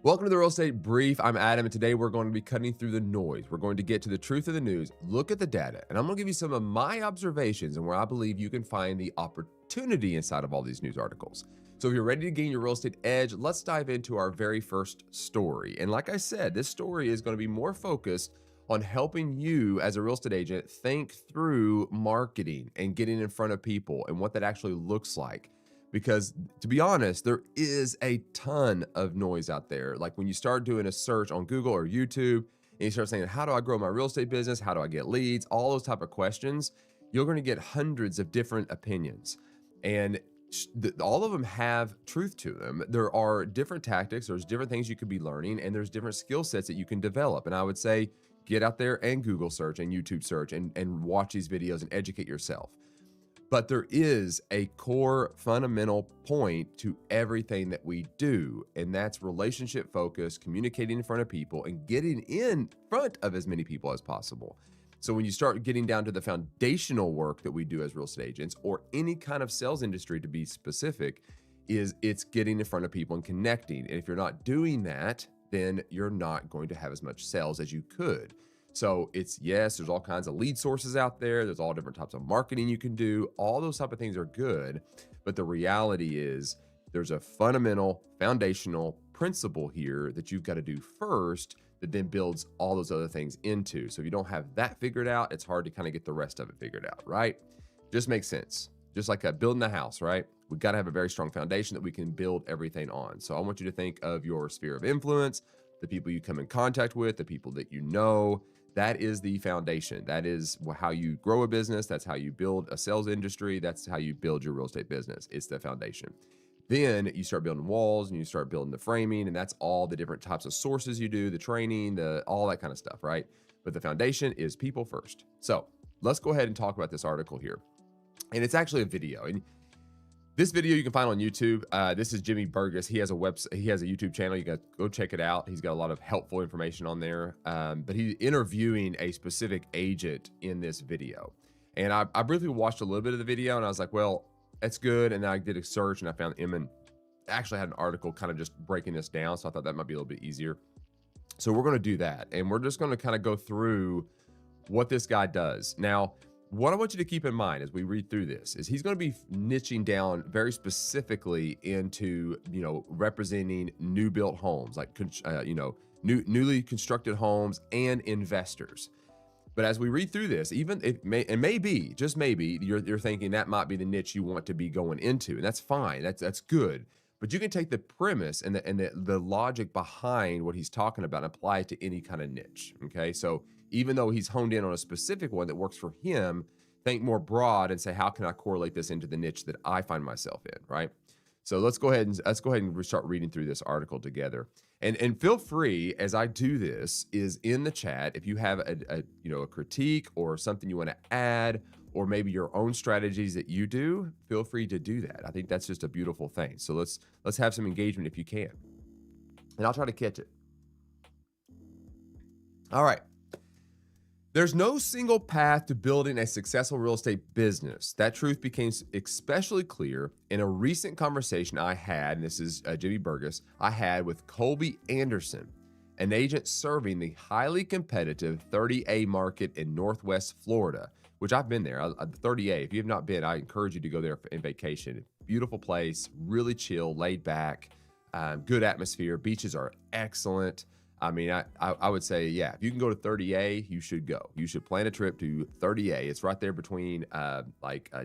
Welcome to the Real Estate Brief. I'm Adam, and today we're going to be cutting through the noise. We're going to get to the truth of the news, look at the data, and I'm going to give you some of my observations and where I believe you can find the opportunity inside of all these news articles. So if you're ready to gain your real estate edge, let's dive into our very first story. And like I said, this story is going to be more focused on helping you as a real estate agent think through marketing and getting in front of people and what that actually looks like. Because to be honest, there is a ton of noise out there. Like when you start doing a search on Google or YouTube and you start saying, how do I grow my real estate business? How do I get leads? All those type of questions, you're going to get hundreds of different opinions. And all of them have truth to them. There are different tactics, there's different things you could be learning, and there's different skill sets that you can develop. And I would say, get out there and Google search and YouTube search and watch these videos and educate yourself. But there is a core fundamental point to everything that we do, and that's relationship focused, communicating in front of people, and getting in front of as many people as possible. So when you start getting down to the foundational work that we do as real estate agents, or any kind of sales industry to be specific, it's getting in front of people and connecting. And if you're not doing that, then you're not going to have as much sales as you could. So yes, there's all kinds of lead sources out there. There's all different types of marketing you can do. All those type of things are good. But the reality is there's a fundamental foundational principle here that you've got to do first that then builds all those other things into. So if you don't have that figured out, it's hard to kind of get the rest of it figured out, right? Just makes sense. Just like building a house, right? We've got to have a very strong foundation that we can build everything on. So I want you to think of your sphere of influence, the people you come in contact with, the people that you know. That is the foundation. That is how you grow a business. That's how you build a sales industry. That's how you build your real estate business. It's the foundation. Then you start building walls and you start building the framing, and that's all the different types of sources you do, the training, all that kind of stuff, right? But the foundation is people first. So let's go ahead and talk about this article here. And it's actually a video. And this video you can find on YouTube. This is Jimmy Burgess. He has a website. He has a YouTube channel. You got to go check it out. He's got a lot of helpful information on there. But he's interviewing a specific agent in this video. And I briefly watched a little bit of the video, and I was like, well, that's good. And then I did a search, and I found Emin actually had an article kind of just breaking this down. So I thought that might be a little bit easier. So we're going to do that, and we're just going to kind of go through what this guy does. Now, what I want you to keep in mind as we read through this is he's going to be niching down very specifically into, representing new built homes, like, newly constructed homes and investors. But as we read through this, just maybe you're thinking that might be the niche you want to be going into, and that's fine. That's good. But you can take the premise and the logic behind what he's talking about and apply it to any kind of niche. Okay. So even though he's honed in on a specific one that works for him, think more broad and say, how can I correlate this into the niche that I find myself in, right? So let's go ahead and start reading through this article together. And feel free, as I do this, is in the chat, if you have a critique or something you want to add, or maybe your own strategies that you do, feel free to do that. I think that's just a beautiful thing. So let's have some engagement if you can. And I'll try to catch it. All right. There's no single path to building a successful real estate business. That truth became especially clear in a recent conversation I had, and this is Jimmy Burgess, I had with Colby Anderson, an agent serving the highly competitive 30A market in Northwest Florida, which I've been there. 30A, if you have not been, I encourage you to go there in vacation. Beautiful place, really chill, laid back, good atmosphere. Beaches are excellent. I mean, I would say, yeah, if you can go to 30A, you should go. You should plan a trip to 30A. It's right there between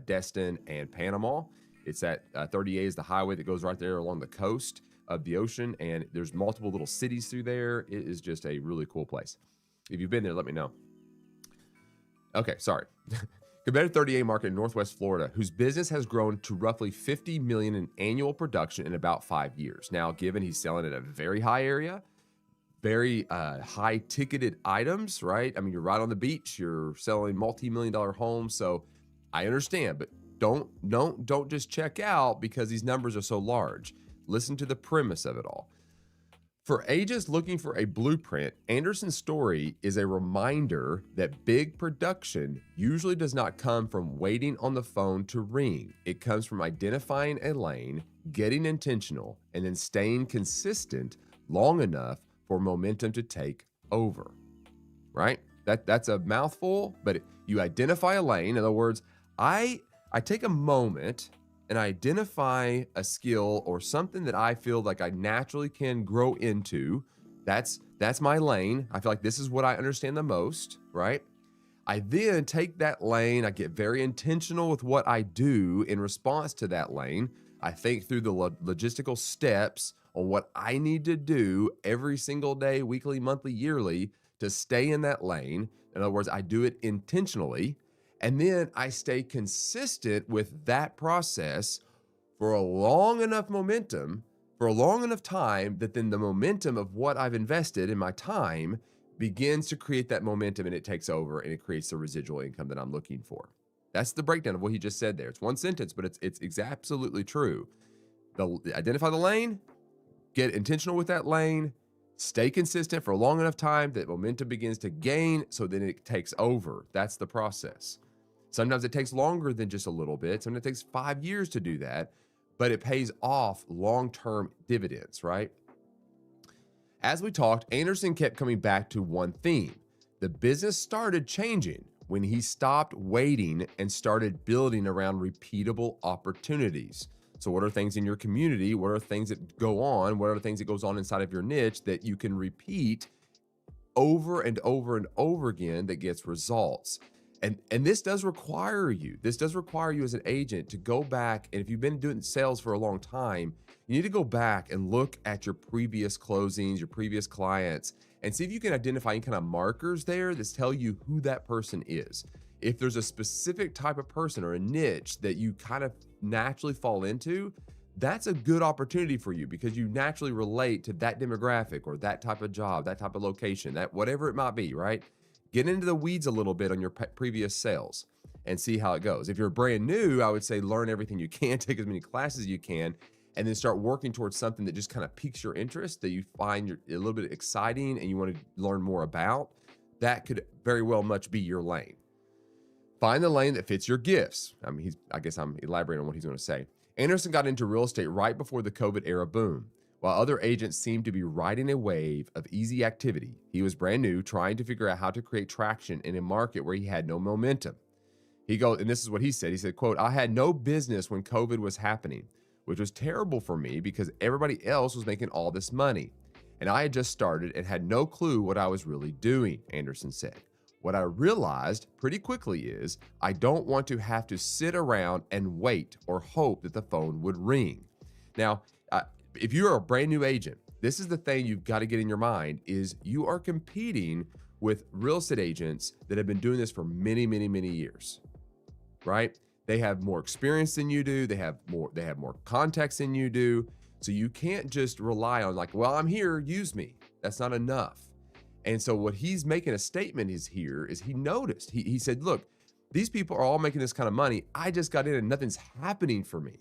Destin and Panama. It's at 30A is the highway that goes right there along the coast of the ocean, and there's multiple little cities through there. It is just a really cool place. If you've been there, let me know. Okay, sorry. Competitive 30A market in Northwest Florida, whose business has grown to roughly $50 million in annual production in about 5 years. Now, given he's selling at a very high area, very high ticketed items, right? I mean, you're right on the beach, you're selling multi-million-dollar homes. So I understand, but don't just check out because these numbers are so large. Listen to the premise of it all. For agents looking for a blueprint, Anderson's story is a reminder that big production usually does not come from waiting on the phone to ring. It comes from identifying a lane, getting intentional, and then staying consistent long enough for momentum to take over, right? That's a mouthful, but you identify a lane. In other words, I take a moment and I identify a skill or something that I feel like I naturally can grow into. That's my lane. I feel like this is what I understand the most, right? I then take that lane, I get very intentional with what I do in response to that lane. I think through the logistical steps on what I need to do every single day, weekly, monthly, yearly to stay in that lane. In other words, I do it intentionally. And then I stay consistent with that process for a long enough momentum, for a long enough time that then the momentum of what I've invested in my time begins to create that momentum and it takes over and it creates the residual income that I'm looking for. That's the breakdown of what he just said there. It's one sentence, but it's absolutely true. Identify the lane, get intentional with that lane, stay consistent for a long enough time that momentum begins to gain, so then it takes over. That's the process. Sometimes it takes longer than just a little bit. Sometimes it takes 5 years to do that, but it pays off long-term dividends, right? As we talked, Anderson kept coming back to one theme. The business started changing when he stopped waiting and started building around repeatable opportunities. So what are things in your community? What are things that go on? What are the things that goes on inside of your niche that you can repeat over and over and over again that gets results? And this does require you. This does require you as an agent to go back, and if you've been doing sales for a long time, you need to go back and look at your previous closings, your previous clients, and see if you can identify any kind of markers there that tell you who that person is. If there's a specific type of person or a niche that you kind of naturally fall into, that's a good opportunity for you because you naturally relate to that demographic or that type of job, that type of location, that whatever it might be, right? Get into the weeds a little bit on your previous sales and see how it goes. If you're brand new, I would say learn everything you can, take as many classes as you can, and then start working towards something that just kind of piques your interest, that you find a little bit exciting and you want to learn more about. That could very well much be your lane. Find the lane that fits your gifts. I guess I'm elaborating on what he's going to say. Anderson got into real estate right before the COVID era boom. While other agents seemed to be riding a wave of easy activity, he was brand new, trying to figure out how to create traction in a market where he had no momentum. He goes, and this is what he said. He said, quote, "I had no business when COVID was happening, which was terrible for me because everybody else was making all this money. And I had just started and had no clue what I was really doing," Anderson said. "What I realized pretty quickly is I don't want to have to sit around and wait or hope that the phone would ring." Now, if you're a brand new agent, this is the thing you've got to get in your mind is you are competing with real estate agents that have been doing this for many, many, many years, right? They have more experience than you do. They have more context than you do. So you can't just rely on like, well, I'm here, use me. That's not enough. And so what he's making a statement is he noticed, he said, look, these people are all making this kind of money. I just got in and nothing's happening for me.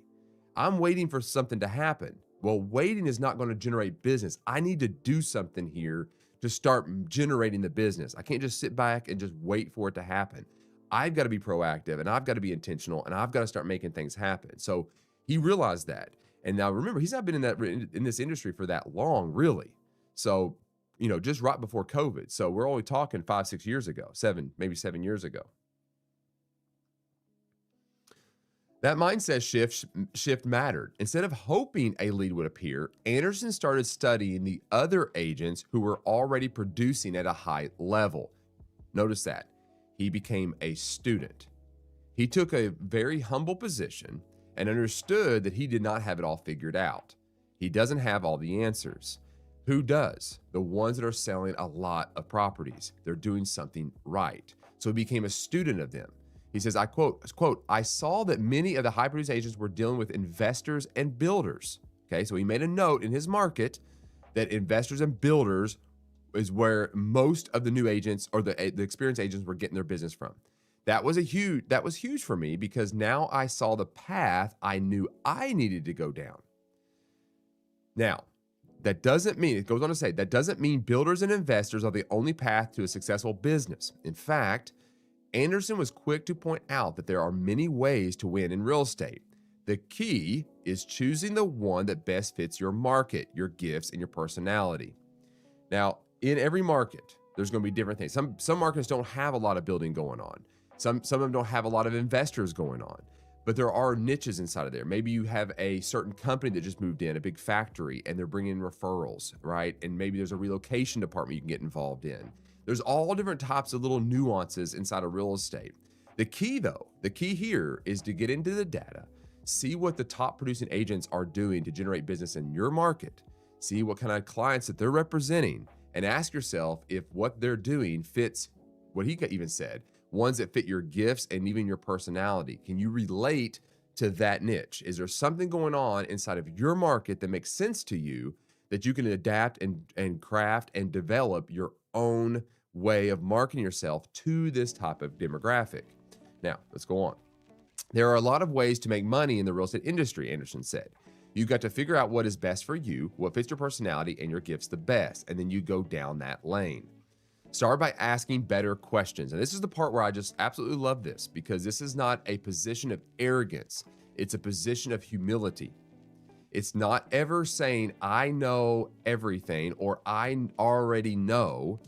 I'm waiting for something to happen. Well, waiting is not going to generate business. I need to do something here to start generating the business. I can't just sit back and just wait for it to happen. I've got to be proactive and I've got to be intentional and I've got to start making things happen. So he realized that. And now remember, he's not been in this industry for that long, really. So, just right before COVID. So we're only talking 5-6 years ago, maybe 7 years ago. That mindset shift mattered. Instead of hoping a lead would appear, Anderson started studying the other agents who were already producing at a high level. Notice that. He became a student. He took a very humble position and understood that he did not have it all figured out. He doesn't have all the answers. Who does? The ones that are selling a lot of properties. They're doing something right. So he became a student of them. He says, I quote, "I saw that many of the high producing agents were dealing with investors and builders." Okay, so he made a note in his market that investors and builders is where most of the new agents or the experienced agents were getting their business from. That was huge for me because now I saw the path I knew I needed to go down. Now, that doesn't mean, it goes on to say, that doesn't mean builders and investors are the only path to a successful business. In fact, Anderson was quick to point out that there are many ways to win in real estate. The key is choosing the one that best fits your market, your gifts, and your personality. Now, in every market, there's going to be different things. Some markets don't have a lot of building going on. Some of them don't have a lot of investors going on. But there are niches inside of there. Maybe you have a certain company that just moved in, a big factory, and they're bringing in referrals, right? And maybe there's a relocation department you can get involved in. There's all different types of little nuances inside of real estate. The key though, the key here is to get into the data, see what the top producing agents are doing to generate business in your market, see what kind of clients that they're representing, and ask yourself if what they're doing fits what he even said, ones that fit your gifts and even your personality. Can you relate to that niche? Is there something going on inside of your market that makes sense to you that you can adapt and craft and develop your own way of marketing yourself to this type of demographic? Now, let's go on. There are a lot of ways to make money in the real estate industry, Anderson said. You've got to figure out what is best for you, what fits your personality and your gifts the best, and then you go down that lane. Start by asking better questions. And this is the part where I just absolutely love this, because this is not a position of arrogance. It's a position of humility. It's not ever saying, I know everything or I already know.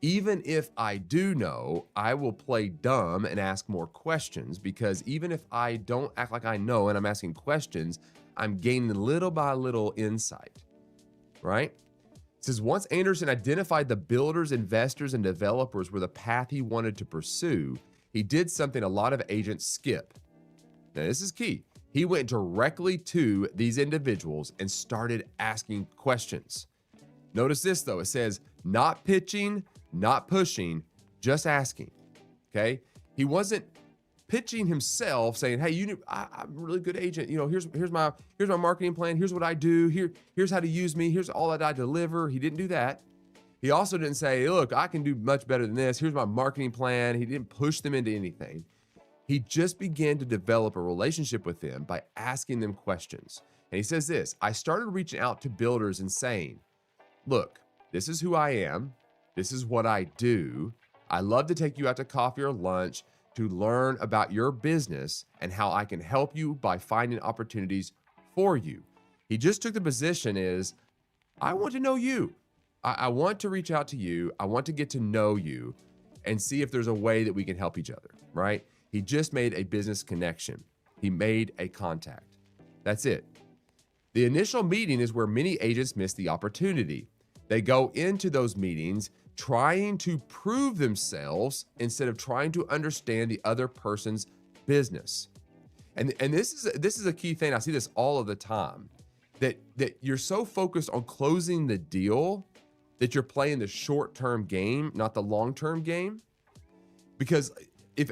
Even if I do know, I will play dumb and ask more questions, because even if I don't act like I know and I'm asking questions, I'm gaining little by little insight, right? It says, once Anderson identified the builders, investors, and developers were the path he wanted to pursue, he did something a lot of agents skip. Now, this is key. He went directly to these individuals and started asking questions. Notice this, though. It says, not pitching, not pushing, just asking, okay? He wasn't pitching himself saying, hey, I'm a really good agent. Here's my marketing plan. Here's what I do. Here's how to use me. Here's all that I deliver. He didn't do that. He also didn't say, look, I can do much better than this. Here's my marketing plan. He didn't push them into anything. He just began to develop a relationship with them by asking them questions. And he says this, I started reaching out to builders and saying, look, this is who I am. This is what I do. I love to take you out to coffee or lunch to learn about your business and how I can help you by finding opportunities for you. He just took the position is, I want to know you. I want to reach out to you. I want to get to know you and see if there's a way that we can help each other, right? He just made a business connection. He made a contact. That's it. The initial meeting is where many agents miss the opportunity. They go into those meetings trying to prove themselves instead of trying to understand the other person's business. And this is a key thing. I see this all of the time, that you're so focused on closing the deal that you're playing the short-term game, not the long-term game. Because if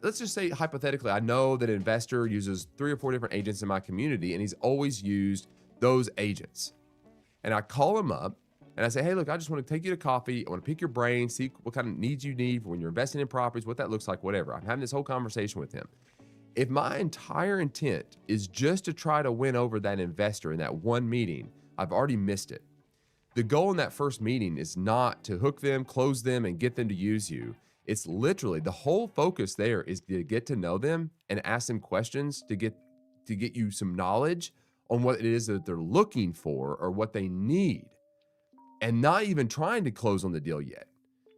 let's just say hypothetically, I know that an investor uses 3 or 4 different agents in my community and he's always used those agents. And I call him up and I say, hey, look, I just want to take you to coffee. I want to pick your brain, see what kind of needs you need for when you're investing in properties, what that looks like, whatever. I'm having this whole conversation with him. If my entire intent is just to try to win over that investor in that one meeting, I've already missed it. The goal in that first meeting is not to hook them, close them, and get them to use you. It's literally the whole focus there is to get to know them and ask them questions to get you some knowledge on what it is that they're looking for or what they need. And not even trying to close on the deal yet.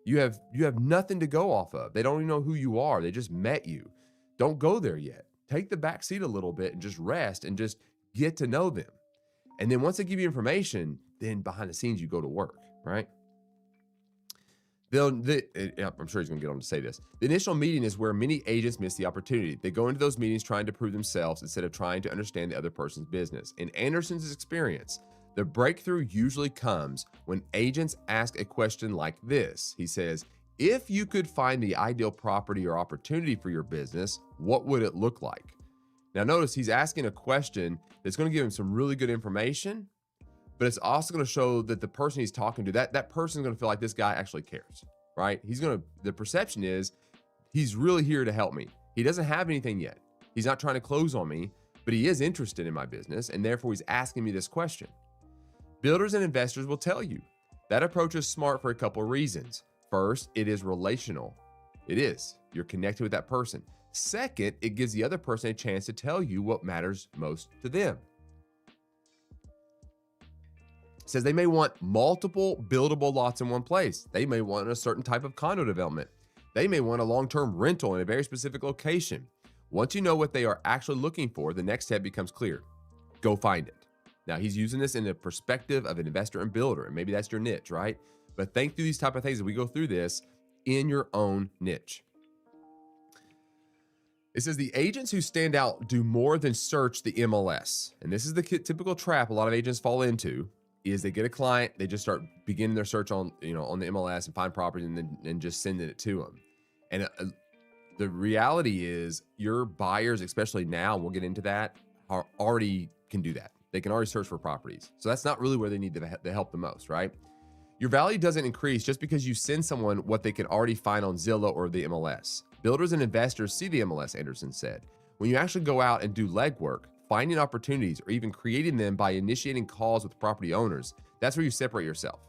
You have nothing to go off of. They don't even know who you are. They just met you. Don't go there yet. Take the back seat a little bit and just rest and just get to know them. And then once they give you information, then behind the scenes you go to work, right? I'm sure he's going to get on to say this. The initial meeting is where many agents miss the opportunity. They go into those meetings trying to prove themselves instead of trying to understand the other person's business. In Anderson's experience, the breakthrough usually comes when agents ask a question like this. He says, if you could find the ideal property or opportunity for your business, what would it look like? Now notice he's asking a question that's going to give him some really good information, but it's also going to show that the person he's talking to, that person's going to feel like this guy actually cares, right? The perception is he's really here to help me. He doesn't have anything yet. He's not trying to close on me, but he is interested in my business, and therefore he's asking me this question. Builders and investors will tell you that approach is smart for a couple of reasons. First, it is relational. It is. You're connected with that person. Second, it gives the other person a chance to tell you what matters most to them. It says they may want multiple buildable lots in one place. They may want a certain type of condo development. They may want a long-term rental in a very specific location. Once you know what they are actually looking for, the next step becomes clear. Go find it. Now, he's using this in the perspective of an investor and builder, and maybe that's your niche, right? But think through these type of things as we go through this in your own niche. It says the agents who stand out do more than search the MLS. And this is the typical trap a lot of agents fall into, is they get a client, they just start beginning their search on, on the MLS and find property and just sending it to them. And the reality is your buyers, especially now, we'll get into that, already can do that. They can already search for properties. So that's not really where they need the help the most, right? Your value doesn't increase just because you send someone what they can already find on Zillow or the MLS. Builders and investors see the MLS, Anderson said. When you actually go out and do legwork, finding opportunities, or even creating them by initiating calls with property owners, that's where you separate yourself.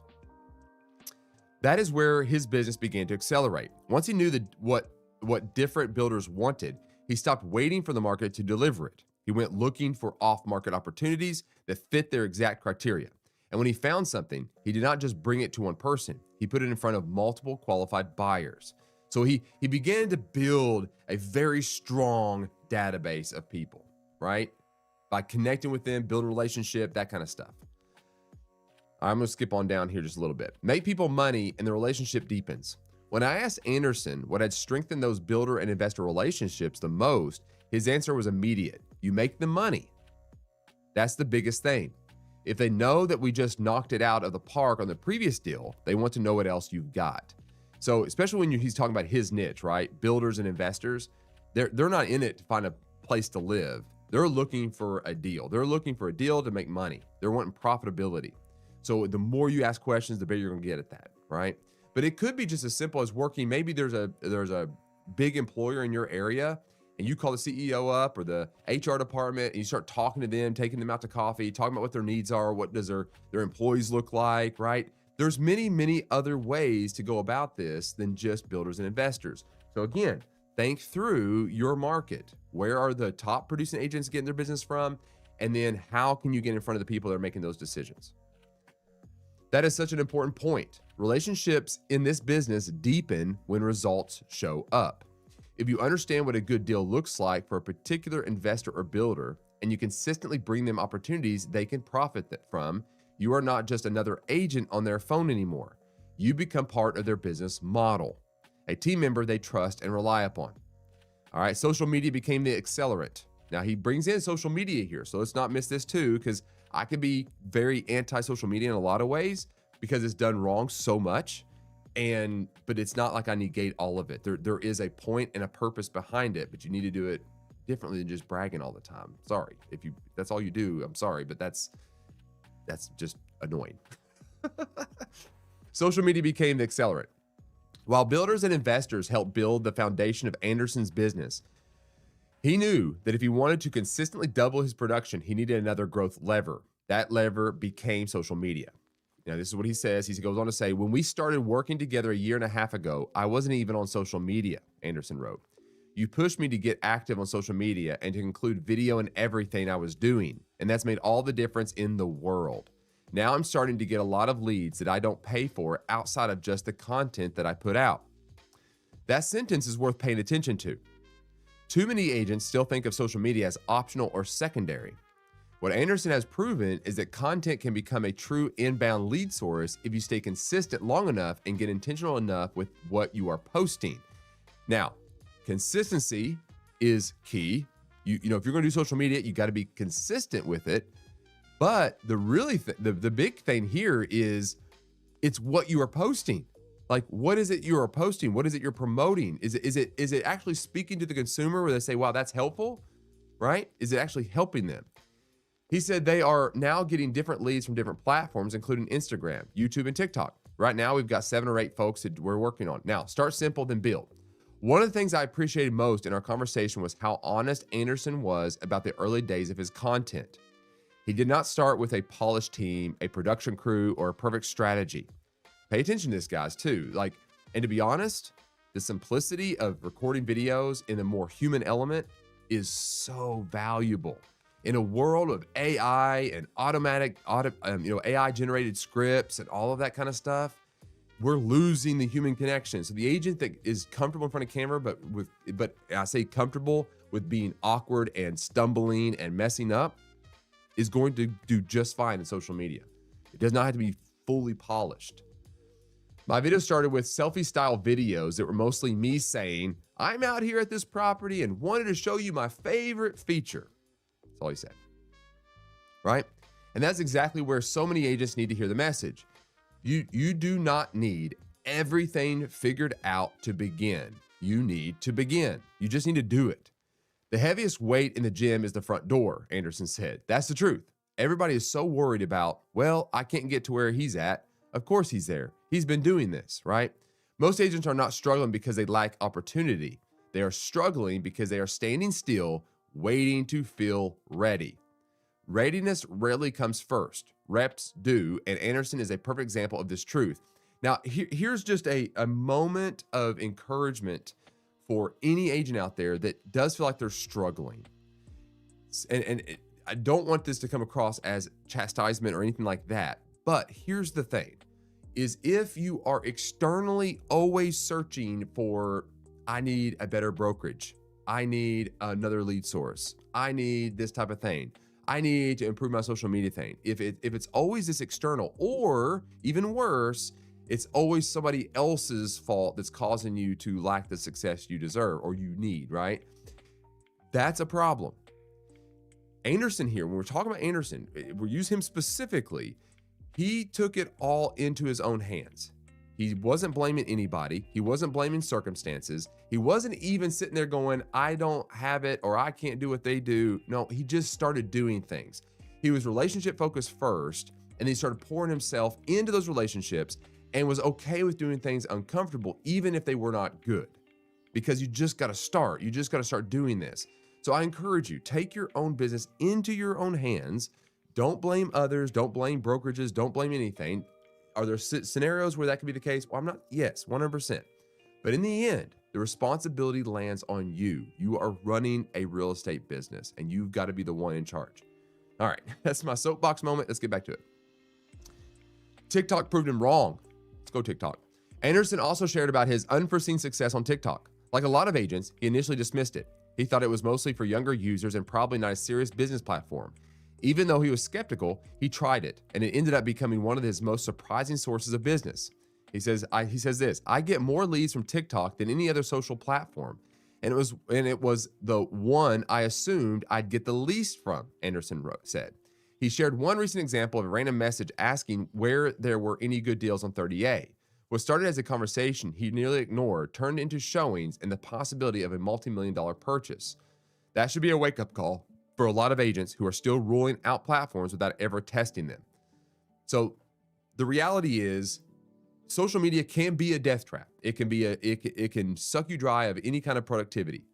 That is where his business began to accelerate. Once he knew what different builders wanted, he stopped waiting for the market to deliver it. He went looking for off-market opportunities that fit their exact criteria. And when he found something, he did not just bring it to one person. He put it in front of multiple qualified buyers. So he began to build a very strong database of people, right? By connecting with them, build a relationship, that kind of stuff. I'm going to skip on down here just a little bit. Make people money and the relationship deepens. When I asked Anderson what had strengthened those builder and investor relationships the most, his answer was immediate. You make them money. That's the biggest thing. If they know that we just knocked it out of the park on the previous deal, they want to know what else you've got. So especially when he's talking about his niche, right? Builders and investors, they're not in it to find a place to live. They're looking for a deal. They're looking for a deal to make money. They're wanting profitability. So the more you ask questions, the better you're going to get at that, right? But it could be just as simple as working. Maybe there's a big employer in your area, and you call the CEO up or the HR department, and you start talking to them, taking them out to coffee, talking about what their needs are, what does their employees look like, right? There's many, many other ways to go about this than just builders and investors. So again, think through your market. Where are the top producing agents getting their business from? And then how can you get in front of the people that are making those decisions? That is such an important point. Relationships in this business deepen when results show up. If you understand what a good deal looks like for a particular investor or builder, and you consistently bring them opportunities they can profit from, you are not just another agent on their phone anymore. You become part of their business model, a team member they trust and rely upon. All right, social media became the accelerant. Now he brings in social media here, so let's not miss this too, because I can be very anti-social media in a lot of ways because it's done wrong so much. But it's not like I negate all of it. There is a point and a purpose behind it, but you need to do it differently than just bragging all the time. Sorry, if that's all you do, I'm sorry, but that's just annoying. Social media became the accelerant. While builders and investors helped build the foundation of Anderson's business, he knew that if he wanted to consistently double his production, he needed another growth lever. That lever became social media. Now, this is what he says. He goes on to say, when we started working together a year and a half ago, I wasn't even on social media, Anderson wrote. You pushed me to get active on social media and to include video in everything I was doing. And that's made all the difference in the world. Now I'm starting to get a lot of leads that I don't pay for outside of just the content that I put out. That sentence is worth paying attention to. Too many agents still think of social media as optional or secondary. What Anderson has proven is that content can become a true inbound lead source if you stay consistent long enough and get intentional enough with what you are posting. Now, consistency is key. If you're going to do social media, you got to be consistent with it. But the big thing here is it's what you are posting. Like, what is it you are posting? What is it you're promoting? Is it actually speaking to the consumer where they say, wow, that's helpful, right? Is it actually helping them? He said they are now getting different leads from different platforms, including Instagram, YouTube, and TikTok. Right now, we've got 7 or 8 folks that we're working on. Now, start simple, then build. One of the things I appreciated most in our conversation was how honest Anderson was about the early days of his content. He did not start with a polished team, a production crew, or a perfect strategy. Pay attention to this, guys, too. And to be honest, the simplicity of recording videos in a more human element is so valuable. In a world of AI and AI generated scripts and all of that kind of stuff, we're losing the human connection. So the agent that is comfortable in front of camera, but I say comfortable with being awkward and stumbling and messing up, is going to do just fine in social media. It does not have to be fully polished. My video started with selfie style videos that were mostly me saying, I'm out here at this property and wanted to show you my favorite feature. That's all he said, right? And that's exactly where so many agents need to hear the message. You do not need everything figured out to begin. You need to begin. You just need to do it. The heaviest weight in the gym is the front door, Anderson said. That's the truth. Everybody is so worried about, well, I can't get to where he's at. Of course he's there. He's been doing this, right? Most agents are not struggling because they lack opportunity. They are struggling because they are standing still, waiting to feel ready. Readiness rarely comes first. Reps do, and Anderson is a perfect example of this truth. Now, here's just a moment of encouragement for any agent out there that does feel like they're struggling. And I don't want this to come across as chastisement or anything like that, but here's the thing, is if you are externally always searching for, I need a better brokerage, I need another lead source, I need this type of thing, I need to improve my social media thing. If it's always this external, or even worse, it's always somebody else's fault that's causing you to lack the success you deserve or you need, right? That's a problem. Anderson here, when we're talking about Anderson, we use him specifically. He took it all into his own hands. He wasn't blaming anybody. He wasn't blaming circumstances. He wasn't even sitting there going, I don't have it or I can't do what they do. No, he just started doing things. He was relationship focused first, and he started pouring himself into those relationships and was okay with doing things uncomfortable, even if they were not good, because you just got to start. You just got to start doing this. So I encourage you, take your own business into your own hands. Don't blame others. Don't blame brokerages. Don't blame anything. Are there scenarios where that could be the case? Well, I'm not. Yes, 100%. But in the end, the responsibility lands on you. You are running a real estate business, and you've got to be the one in charge. All right, that's my soapbox moment. Let's get back to it. TikTok proved him wrong. Let's go TikTok. Anderson also shared about his unforeseen success on TikTok. Like a lot of agents, he initially dismissed it. He thought it was mostly for younger users and probably not a serious business platform. Even though he was skeptical, he tried it, and it ended up becoming one of his most surprising sources of business. He says this, I get more leads from TikTok than any other social platform, and it was the one I assumed I'd get the least from, Anderson said. He shared one recent example of a random message asking where there were any good deals on 30A. What started as a conversation he nearly ignored turned into showings and the possibility of a multi-million-dollar purchase. That should be a wake-up call for a lot of agents who are still ruling out platforms without ever testing them. So the reality is, social media can be a death trap. It can suck you dry of any kind of productivity.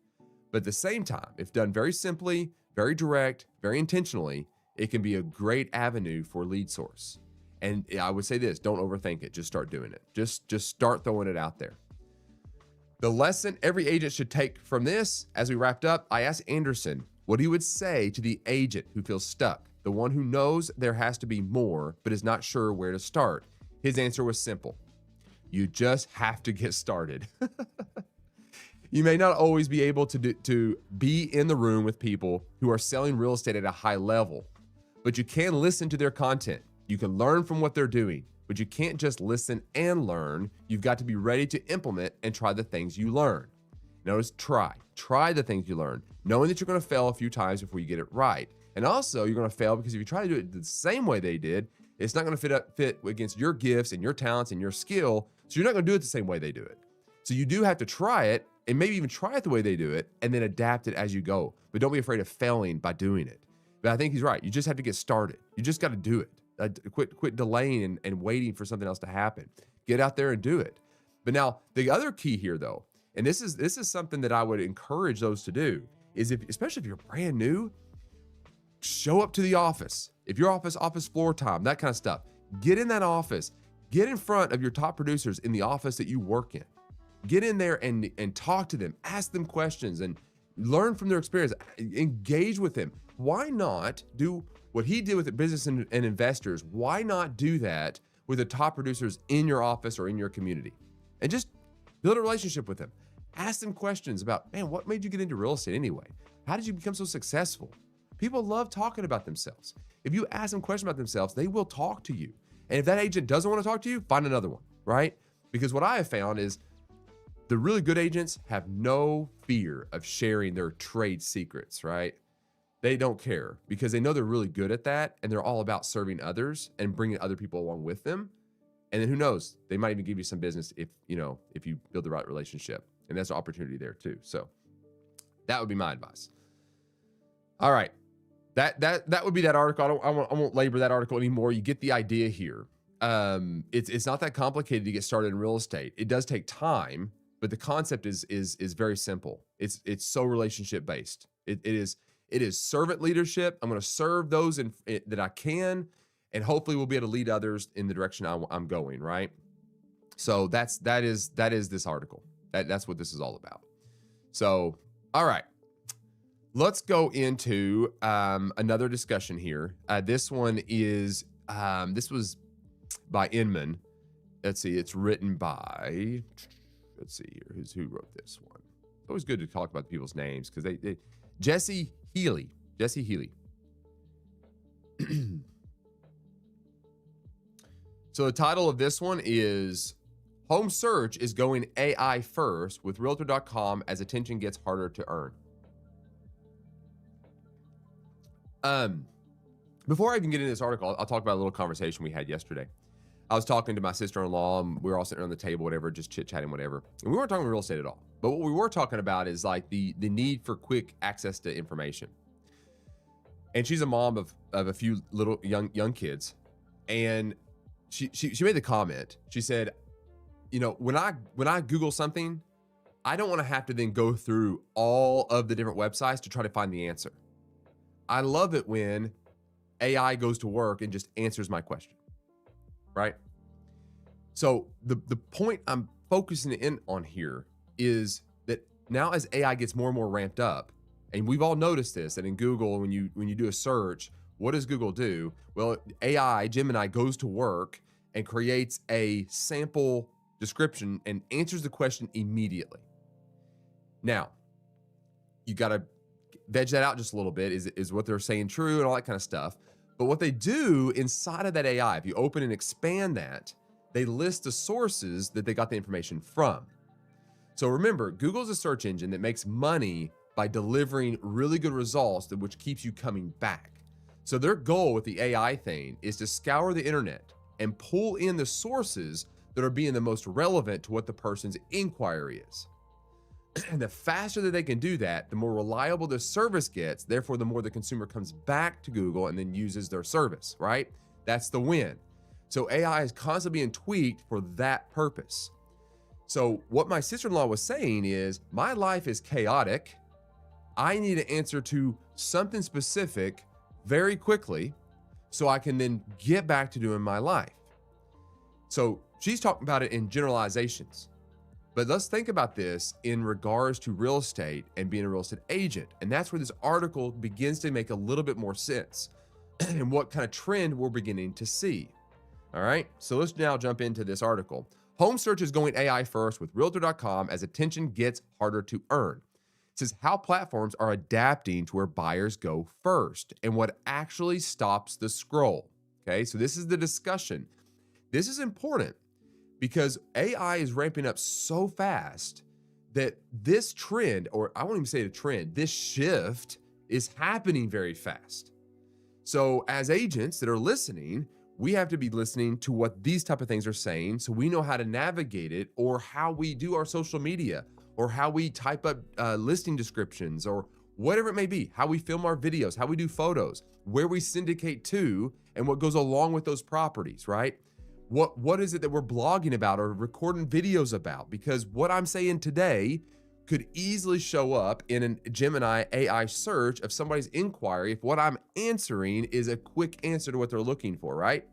But at the same time, if done very simply, very direct, very intentionally, it can be a great avenue for lead source. And I would say this, don't overthink it. Just start doing it. Just start throwing it out there. The lesson every agent should take from this, as we wrapped up, I asked Anderson what he would say to the agent who feels stuck, the one who knows there has to be more, but is not sure where to start. His answer was simple. You just have to get started. You may not always be able to be in the room with people who are selling real estate at a high level, but you can listen to their content. You can learn from what they're doing, but you can't just listen and learn. You've got to be ready to implement and try the things you learn. Notice try the things you learn, knowing that you're going to fail a few times before you get it right. And also you're going to fail because if you try to do it the same way they did, it's not going to fit against your gifts and your talents and your skill. So you're not going to do it the same way they do it. So you do have to try it and maybe even try it the way they do it and then adapt it as you go. But don't be afraid of failing by doing it. But I think he's right. You just have to get started. You just got to do it. Quit delaying and waiting for something else to happen. Get out there and do it. But now the other key here though, and this is something that I would encourage those to do, is especially if you're brand new, show up to the office. If your office floor time, that kind of stuff, get in that office, get in front of your top producers in the office that you work in. Get in there and talk to them, ask them questions, and learn from their experience. Engage with them. Why not do what he did with the business and investors? Why not do that with the top producers in your office or in your community, and just build a relationship with them? Ask them questions about, man, what made you get into real estate anyway? How did you become so successful? People love talking about themselves. If you ask them questions about themselves, they will talk to you. And if that agent doesn't want to talk to you, find another one, right? Because what I have found is the really good agents have no fear of sharing their trade secrets, right? They don't care because they know they're really good at that, and they're all about serving others and bringing other people along with them. And then who knows, they might even give you some business if you build the right relationship, and that's an opportunity there too. So that would be my advice. All right, that would be that article. I won't labor that article anymore. You get the idea here. It's not that complicated to get started in real estate. It does take time, but the concept is very simple. It's so relationship based. It is servant leadership. I'm going to serve those that I can, and hopefully we'll be able to lead others in the direction I'm going, right? So that is this article. That's what this is all about. So, all right, let's go into another discussion here. This one is this was by Inman. Let's see, it's written by. Let's see here, who wrote this one. It's always good to talk about people's names because they Jesse Healy. So the title of this one is Home Search is Going AI First with Realtor.com as Attention Gets Harder to Earn. Before I even get into this article, I'll talk about a little conversation we had yesterday. I was talking to my sister-in-law, and we were all sitting around the table, whatever, just chit-chatting, whatever. And we weren't talking real estate at all. But what we were talking about is like the need for quick access to information. And she's a mom of a few little young kids. And she made the comment. She said, when I Google something, I don't want to have to then go through all of the different websites to try to find the answer. I love it when AI goes to work and just answers my question. Right? So the point I'm focusing in on here is that now as AI gets more and more ramped up, and we've all noticed this, that in Google, when you do a search, what does Google do? Well, AI, Gemini, goes to work and creates a sample description and answers the question immediately. Now, you got to veg that out just a little bit. Is what they're saying true and all that kind of stuff? But what they do inside of that AI, if you open and expand that, they list the sources that they got the information from. So remember, Google's a search engine that makes money by delivering really good results, which keeps you coming back. So their goal with the AI thing is to scour the internet and pull in the sources that are being the most relevant to what the person's inquiry is. And the faster that they can do that, the more reliable the service gets. Therefore, the more the consumer comes back to Google and then uses their service, right? That's the win. So AI is constantly being tweaked for that purpose. So what my sister-in-law was saying is, my life is chaotic. I need an answer to something specific very quickly so I can then get back to doing my life. So she's talking about it in generalizations. But let's think about this in regards to real estate and being a real estate agent. And that's where this article begins to make a little bit more sense and what kind of trend we're beginning to see. All right, so let's now jump into this article. Home search is going AI first with Realtor.com as attention gets harder to earn. It says how platforms are adapting to where buyers go first and what actually stops the scroll. Okay, so this is the discussion. This is important because AI is ramping up so fast that this trend, or I won't even say the trend, this shift is happening very fast. So as agents that are listening, we have to be listening to what these type of things are saying so we know how to navigate it, or how we do our social media, or how we type up listing descriptions, or whatever it may be, how we film our videos, how we do photos, where we syndicate to, and what goes along with those properties, right? What is it that we're blogging about or recording videos about? Because what I'm saying today could easily show up in a Gemini AI search of somebody's inquiry if what I'm answering is a quick answer to what they're looking for, right?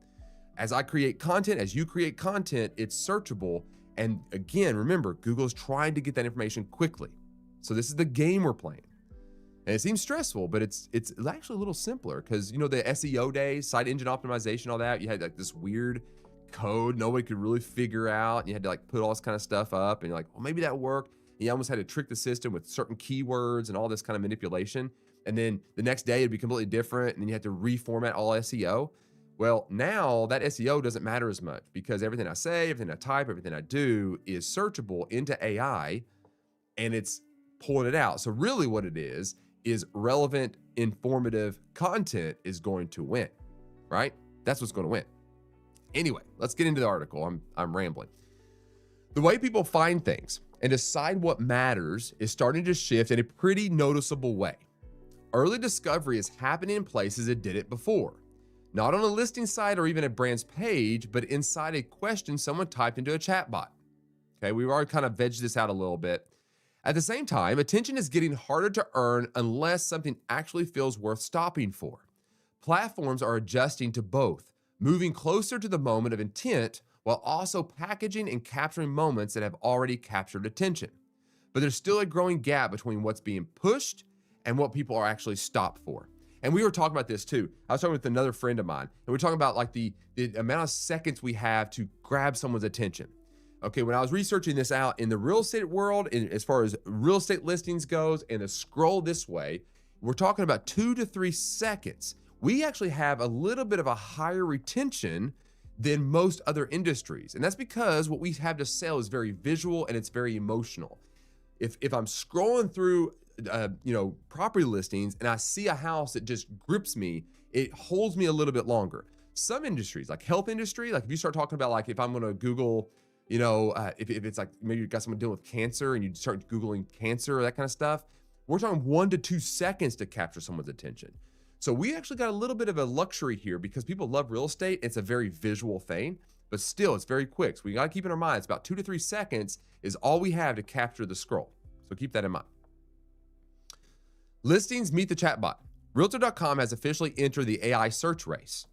As I create content, as you create content, it's searchable, And again, remember, Google's trying to get that information quickly. So this is the game we're playing. And it seems stressful, but it's actually a little simpler because, the SEO days, site engine optimization, all that, you had like this weird code nobody could really figure out. You had to like put all this kind of stuff up and you're like, well, maybe that worked. You almost had to trick the system with certain keywords and all this kind of manipulation. And then the next day it'd be completely different. And then you had to reformat all SEO. Well, now that SEO doesn't matter as much because everything I say, everything I type, everything I do is searchable into AI and it's pulling it out. So really what it is relevant, informative content is going to win, right? That's what's going to win. Anyway, let's get into the article. I'm rambling. The way people find things and decide what matters is starting to shift in a pretty noticeable way. Early discovery is happening in places it didn't before. Not on a listing site or even a brand's page, but inside a question someone typed into a chatbot. Okay, we've already kind of vegged this out a little bit. At the same time, attention is getting harder to earn unless something actually feels worth stopping for. Platforms are adjusting to both, moving closer to the moment of intent while also packaging and capturing moments that have already captured attention. But there's still a growing gap between what's being pushed and what people are actually stopped for. And we were talking about this too. I was talking with another friend of mine, and we're talking about like the amount of seconds we have to grab someone's attention. Okay, when I was researching this out in the real estate world, as far as real estate listings goes, and the scroll this way, we're talking about 2 to 3 seconds. We actually have a little bit of a higher retention than most other industries. And that's because what we have to sell is very visual and it's very emotional. If I'm scrolling through property listings and I see a house that just grips me, it holds me a little bit longer. Some industries, like health industry, like if you start talking about like if I'm going to Google, if it's like maybe you've got someone dealing with cancer and you start Googling cancer or that kind of stuff, we're talking 1 to 2 seconds to capture someone's attention. So we actually got a little bit of a luxury here because people love real estate. It's a very visual thing, but still it's very quick. So we got to keep in our minds about 2 to 3 seconds is all we have to capture the scroll. So keep that in mind. Listings meet the chatbot. Realtor.com has officially entered the AI search race,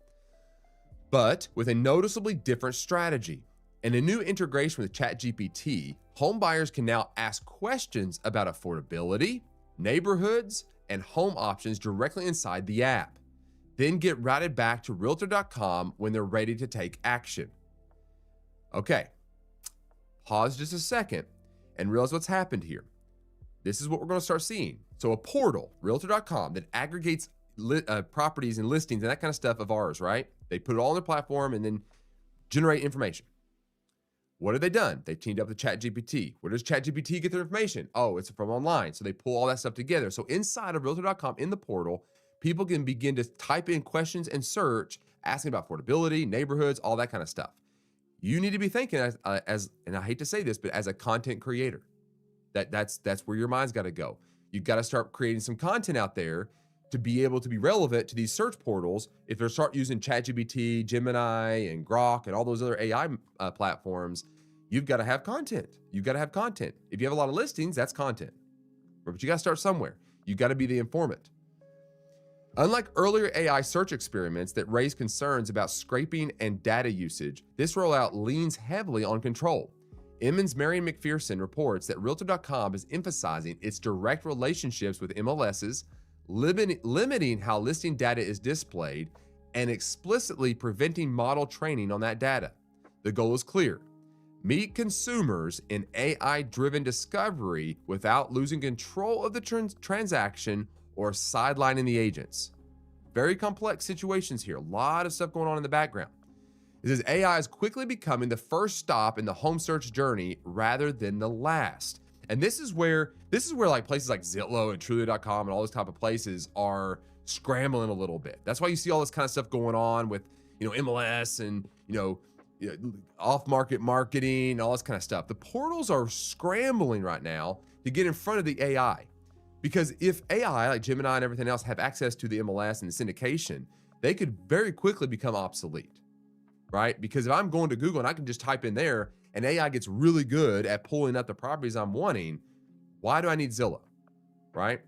but with a noticeably different strategy. In a new integration with ChatGPT, home buyers can now ask questions about affordability, neighborhoods, and home options directly inside the app, then get routed back to Realtor.com when they're ready to take action. Okay, pause just a second and realize what's happened here. This is what we're going to start seeing. So a portal, Realtor.com, that aggregates properties and listings and that kind of stuff of ours, right? They put it all on their platform and then generate information. What have they done? They've teamed up with ChatGPT. Where does ChatGPT get their information? Oh, it's from online. So they pull all that stuff together. So inside of Realtor.com in the portal, people can begin to type in questions and search, asking about affordability, neighborhoods, all that kind of stuff. You need to be thinking as and I hate to say this, but as a content creator, that's where your mind's got to go. You've got to start creating some content out there to be able to be relevant to these search portals. If they start using ChatGPT, Gemini, and Grok, and all those other AI platforms, you've got to have content. You've got to have content. If you have a lot of listings, that's content. But you got to start somewhere. You've got to be the informant. Unlike earlier AI search experiments that raised concerns about scraping and data usage, this rollout leans heavily on control. Emmons Marion McPherson reports that Realtor.com is emphasizing its direct relationships with MLSs, limiting how listing data is displayed, and explicitly preventing model training on that data. The goal is clear: meet consumers in AI-driven discovery without losing control of the transaction or sidelining the agents. Very complex situations here. A lot of stuff going on in the background. It says AI is quickly becoming the first stop in the home search journey rather than the last. And this is where like places like Zillow and Trulia.com and all those type of places are scrambling a little bit. That's why you see all this kind of stuff going on with, MLS and, off-market marketing and all this kind of stuff. The portals are scrambling right now to get in front of the AI. Because if AI, like Gemini and everything else, have access to the MLS and the syndication, they could very quickly become obsolete, right? Because if I'm going to Google and I can just type in there and AI gets really good at pulling up the properties I'm wanting, why do I need Zillow, right?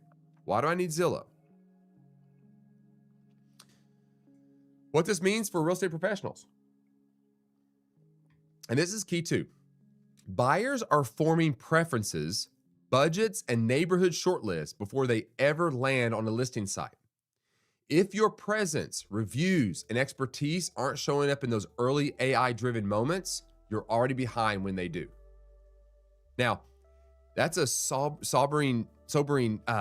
Why do I need Zillow? What this means for real estate professionals. And this is key too. Buyers are forming preferences, budgets, and neighborhood shortlists before they ever land on a listing site. If your presence, reviews, and expertise aren't showing up in those early AI-driven moments, you're already behind when they do. Now, that's a sobering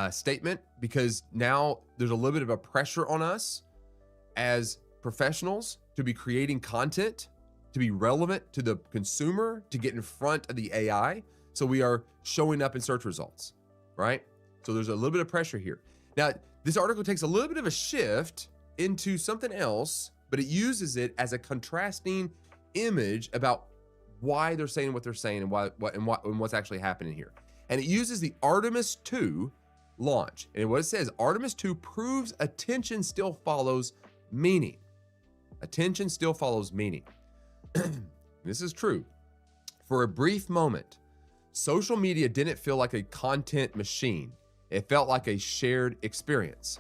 statement, because now there's a little bit of a pressure on us as professionals to be creating content, to be relevant to the consumer, to get in front of the AI. So we are showing up in search results, right? So there's a little bit of pressure here. Now, this article takes a little bit of a shift into something else, but it uses it as a contrasting image about why they're saying what they're saying and what's actually happening here. And it uses the Artemis 2 launch. And what it says, Artemis 2 proves attention still follows meaning. Attention still follows meaning. This is true. For a brief moment, social media didn't feel like a content machine. It felt like a shared experience.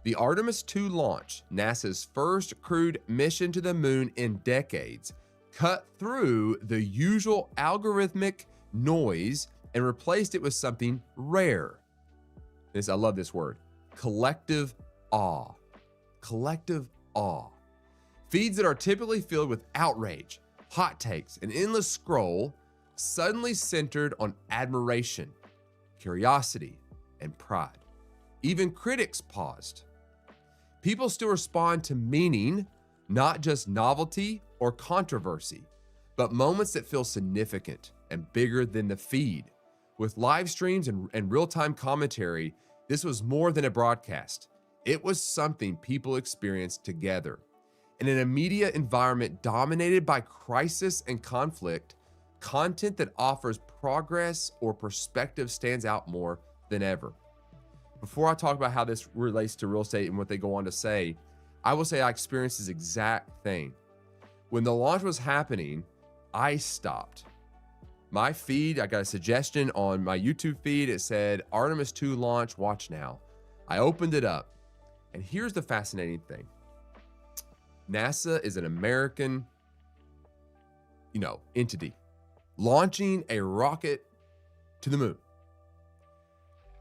The Artemis 2 launch, NASA's first crewed mission to the moon in decades, cut through the usual algorithmic noise and replaced it with something rare. I love this word, collective awe. Collective awe. Feeds that are typically filled with outrage, hot takes, and endless scroll suddenly centered on admiration, curiosity, and pride. Even critics paused. People still respond to meaning, not just novelty or controversy, but moments that feel significant and bigger than the feed. With live streams and real-time commentary, this was more than a broadcast. It was something people experienced together. In a media environment dominated by crisis and conflict, content that offers progress or perspective stands out more than ever. Before I talk about how this relates to real estate and what they go on to say, I will say I experienced this exact thing. When the launch was happening, I stopped. My feed, I got a suggestion on my YouTube feed. It said, Artemis 2 launch, watch now. I opened it up, and here's the fascinating thing. NASA is an American, entity launching a rocket to the moon.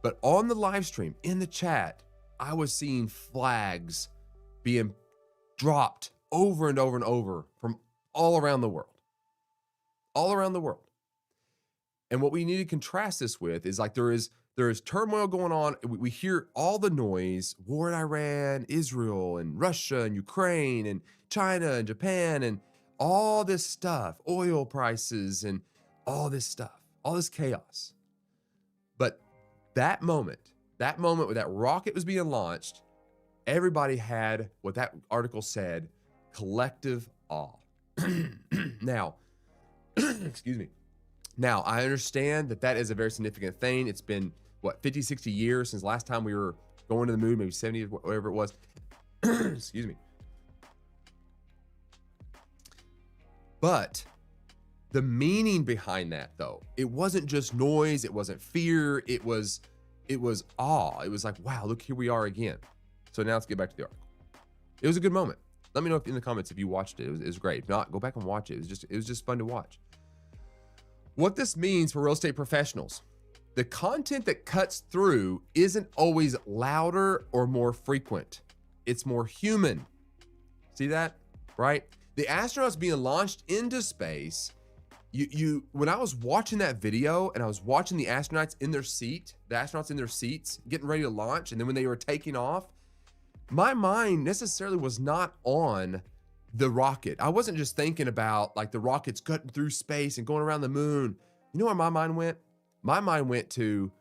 But on the live stream, in the chat, I was seeing flags being dropped over and over and over from all around the world. All around the world. And what we need to contrast this with is like there is turmoil going on. We hear all the noise, war in Iran, Israel, and Russia, and Ukraine, and China, and Japan, and all this stuff, oil prices, and all this stuff, all this chaos. But that moment where that rocket was being launched, everybody had what that article said, collective awe. Now, excuse me. Now, I understand that is a very significant thing. It's been, 50, 60 years since last time we were going to the moon, maybe 70, whatever it was. Excuse me. But the meaning behind that, though, it wasn't just noise. It wasn't fear. It was awe. It was like, wow, look, here we are again. So now let's get back to the article. It was a good moment. Let me know in the comments if you watched it. It was great. If not, go back and watch it. It was just fun to watch. What this means for real estate professionals, the content that cuts through isn't always louder or more frequent. It's more human. See that? Right? The astronauts being launched into space, when I was watching that video and I was watching the astronauts in their seats, getting ready to launch, and then when they were taking off, my mind necessarily was not on the rocket. I wasn't just thinking about like the rockets cutting through space and going around the moon. You know where my mind went? My mind went to,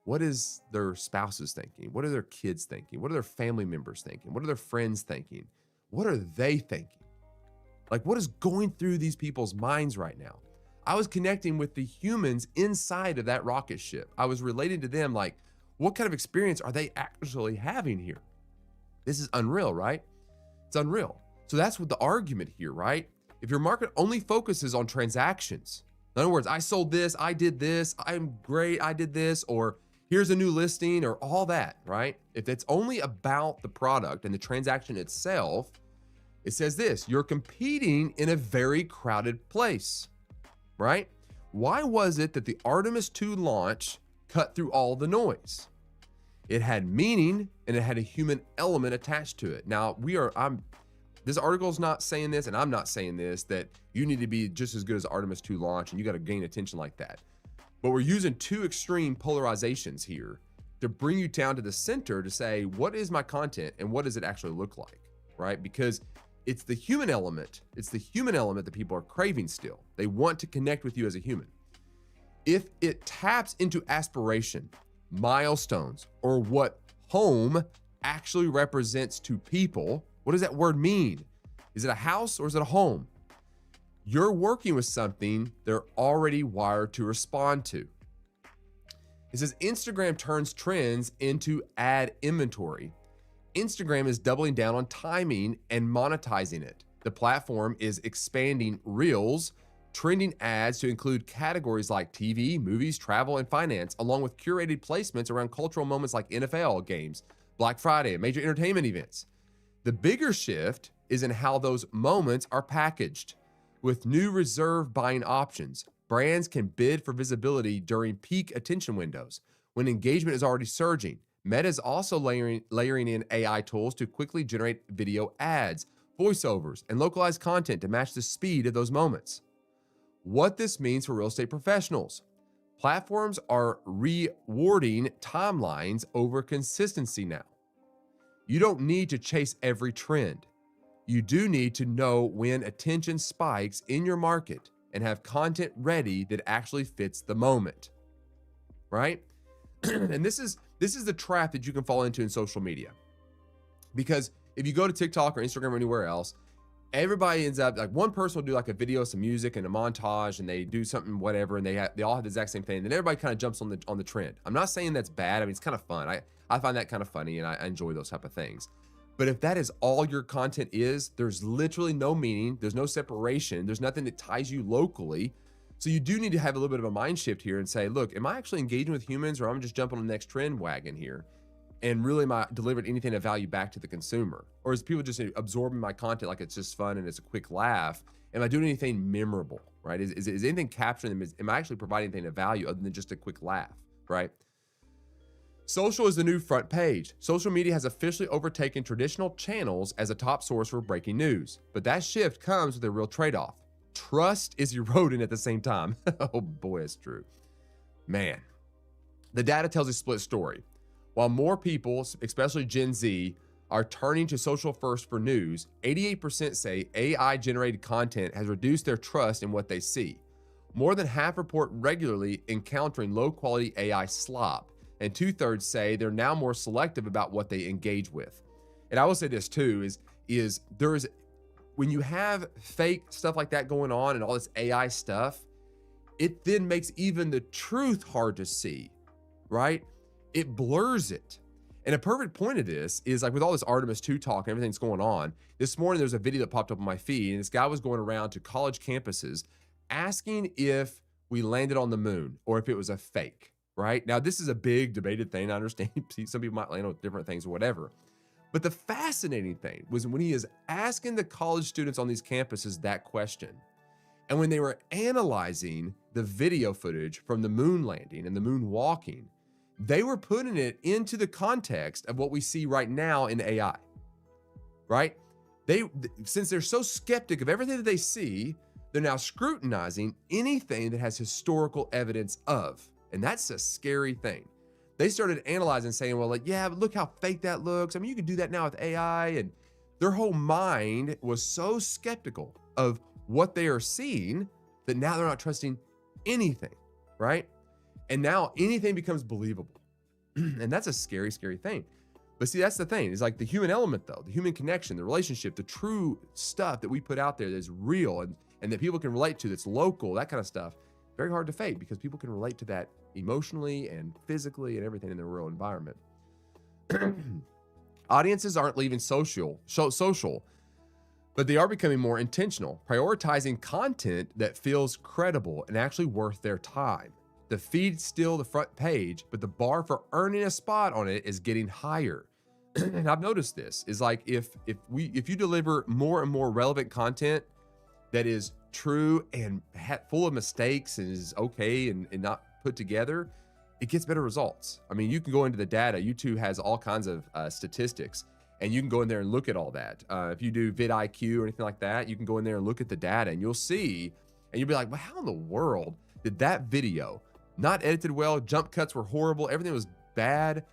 what is their spouses thinking? What are their kids thinking? What are their family members thinking? What are their friends thinking? What are they thinking? Like, what is going through these people's minds right now? I was connecting with the humans inside of that rocket ship. I was relating to them, like, what kind of experience are they actually having here? This is unreal, right? It's unreal. So that's what the argument here, right? If your market only focuses on transactions, in other words, I sold this, I did this, I'm great, I did this, or here's a new listing, or all that, right? If it's only about the product and the transaction itself, it says this, you're competing in a very crowded place, right? Why was it that the Artemis 2 launch cut through all the noise? It had meaning and it had a human element attached to it. Now, this article is not saying this, and I'm not saying this, that you need to be just as good as Artemis 2 launch and you got to gain attention like that. But we're using two extreme polarizations here to bring you down to the center to say, what is my content and what does it actually look like, right? Because it's the human element. It's the human element that people are craving still. They want to connect with you as a human. If it taps into aspiration, milestones, or what home actually represents to people, what does that word mean? Is it a house or is it a home? You're working with something they're already wired to respond to. It says Instagram turns trends into ad inventory. Instagram is doubling down on timing and monetizing it. The platform is expanding Reels, trending ads to include categories like TV, movies, travel, and finance, along with curated placements around cultural moments like NFL games, Black Friday, and major entertainment events. The bigger shift is in how those moments are packaged. With new reserve buying options, brands can bid for visibility during peak attention windows when engagement is already surging. Meta is also layering in AI tools to quickly generate video ads, voiceovers, and localized content to match the speed of those moments. What this means for real estate professionals. Platforms are rewarding timelines over consistency now. You don't need to chase every trend. You do need to know when attention spikes in your market and have content ready that actually fits the moment, right? And this is the trap that you can fall into in social media. Because if you go to TikTok or Instagram or anywhere else, everybody ends up like one person will do like a video, some music and a montage, and they do something, whatever, and they all have the exact same thing. And then everybody kind of jumps on the trend. I'm not saying that's bad. I mean, it's kind of fun. I find that kind of funny and I enjoy those type of things. But if that is all your content is, there's literally no meaning, there's no separation, there's nothing that ties you locally. So you do need to have a little bit of a mind shift here and say, look, am I actually engaging with humans, or I'm just jumping on the next trend wagon here? And really am I delivering anything of value back to the consumer? Or is people just absorbing my content like it's just fun and it's a quick laugh? Am I doing anything memorable, right? Is anything capturing them? Am I actually providing anything of value other than just a quick laugh, right? Social is the new front page. Social media has officially overtaken traditional channels as a top source for breaking news. But that shift comes with a real trade-off. Trust is eroding at the same time. Oh boy, it's true. Man, the data tells a split story. While more people, especially Gen Z, are turning to social first for news, 88% say AI-generated content has reduced their trust in what they see. More than half report regularly encountering low-quality AI slop, and 2/3 say they're now more selective about what they engage with. And I will say this too, is when you have fake stuff like that going on and all this AI stuff, it then makes even the truth hard to see, right? It blurs it. And a perfect point of this is like with all this Artemis 2 talk and everything that's going on, this morning there's a video that popped up on my feed, and this guy was going around to college campuses asking if we landed on the moon or if it was a fake, right? Now, this is a big debated thing. I understand some people might land on different things or whatever. But the fascinating thing was when he is asking the college students on these campuses that question, and when they were analyzing the video footage from the moon landing and the moon walking, they were putting it into the context of what we see right now in AI, right? Since they're so skeptic of everything that they see, they're now scrutinizing anything that has historical evidence of. And that's a scary thing. They started analyzing, saying, well, like, yeah, but look how fake that looks. I mean, you can do that now with AI. And their whole mind was so skeptical of what they are seeing that now they're not trusting anything, right? And now anything becomes believable. And that's a scary, scary thing. But see, that's the thing. It's like the human element, though, the human connection, the relationship, the true stuff that we put out there that's real and that people can relate to, that's local, that kind of stuff. Very hard to fake because people can relate to that emotionally and physically and everything in the real environment. Audiences aren't leaving social, but they are becoming more intentional, prioritizing content that feels credible and actually worth their time. The feed's still the front page, but the bar for earning a spot on it is getting higher. And I've noticed this is like if you deliver more and more relevant content that is true and full of mistakes and is okay and not put together, it gets better results. I mean, you can go into the data. YouTube has all kinds of statistics, and you can go in there and look at all that. If you do vidIQ or anything like that, you can go in there and look at the data, and you'll see, and you'll be like, well, how in the world did that video, not edited well, jump cuts were horrible, everything was bad,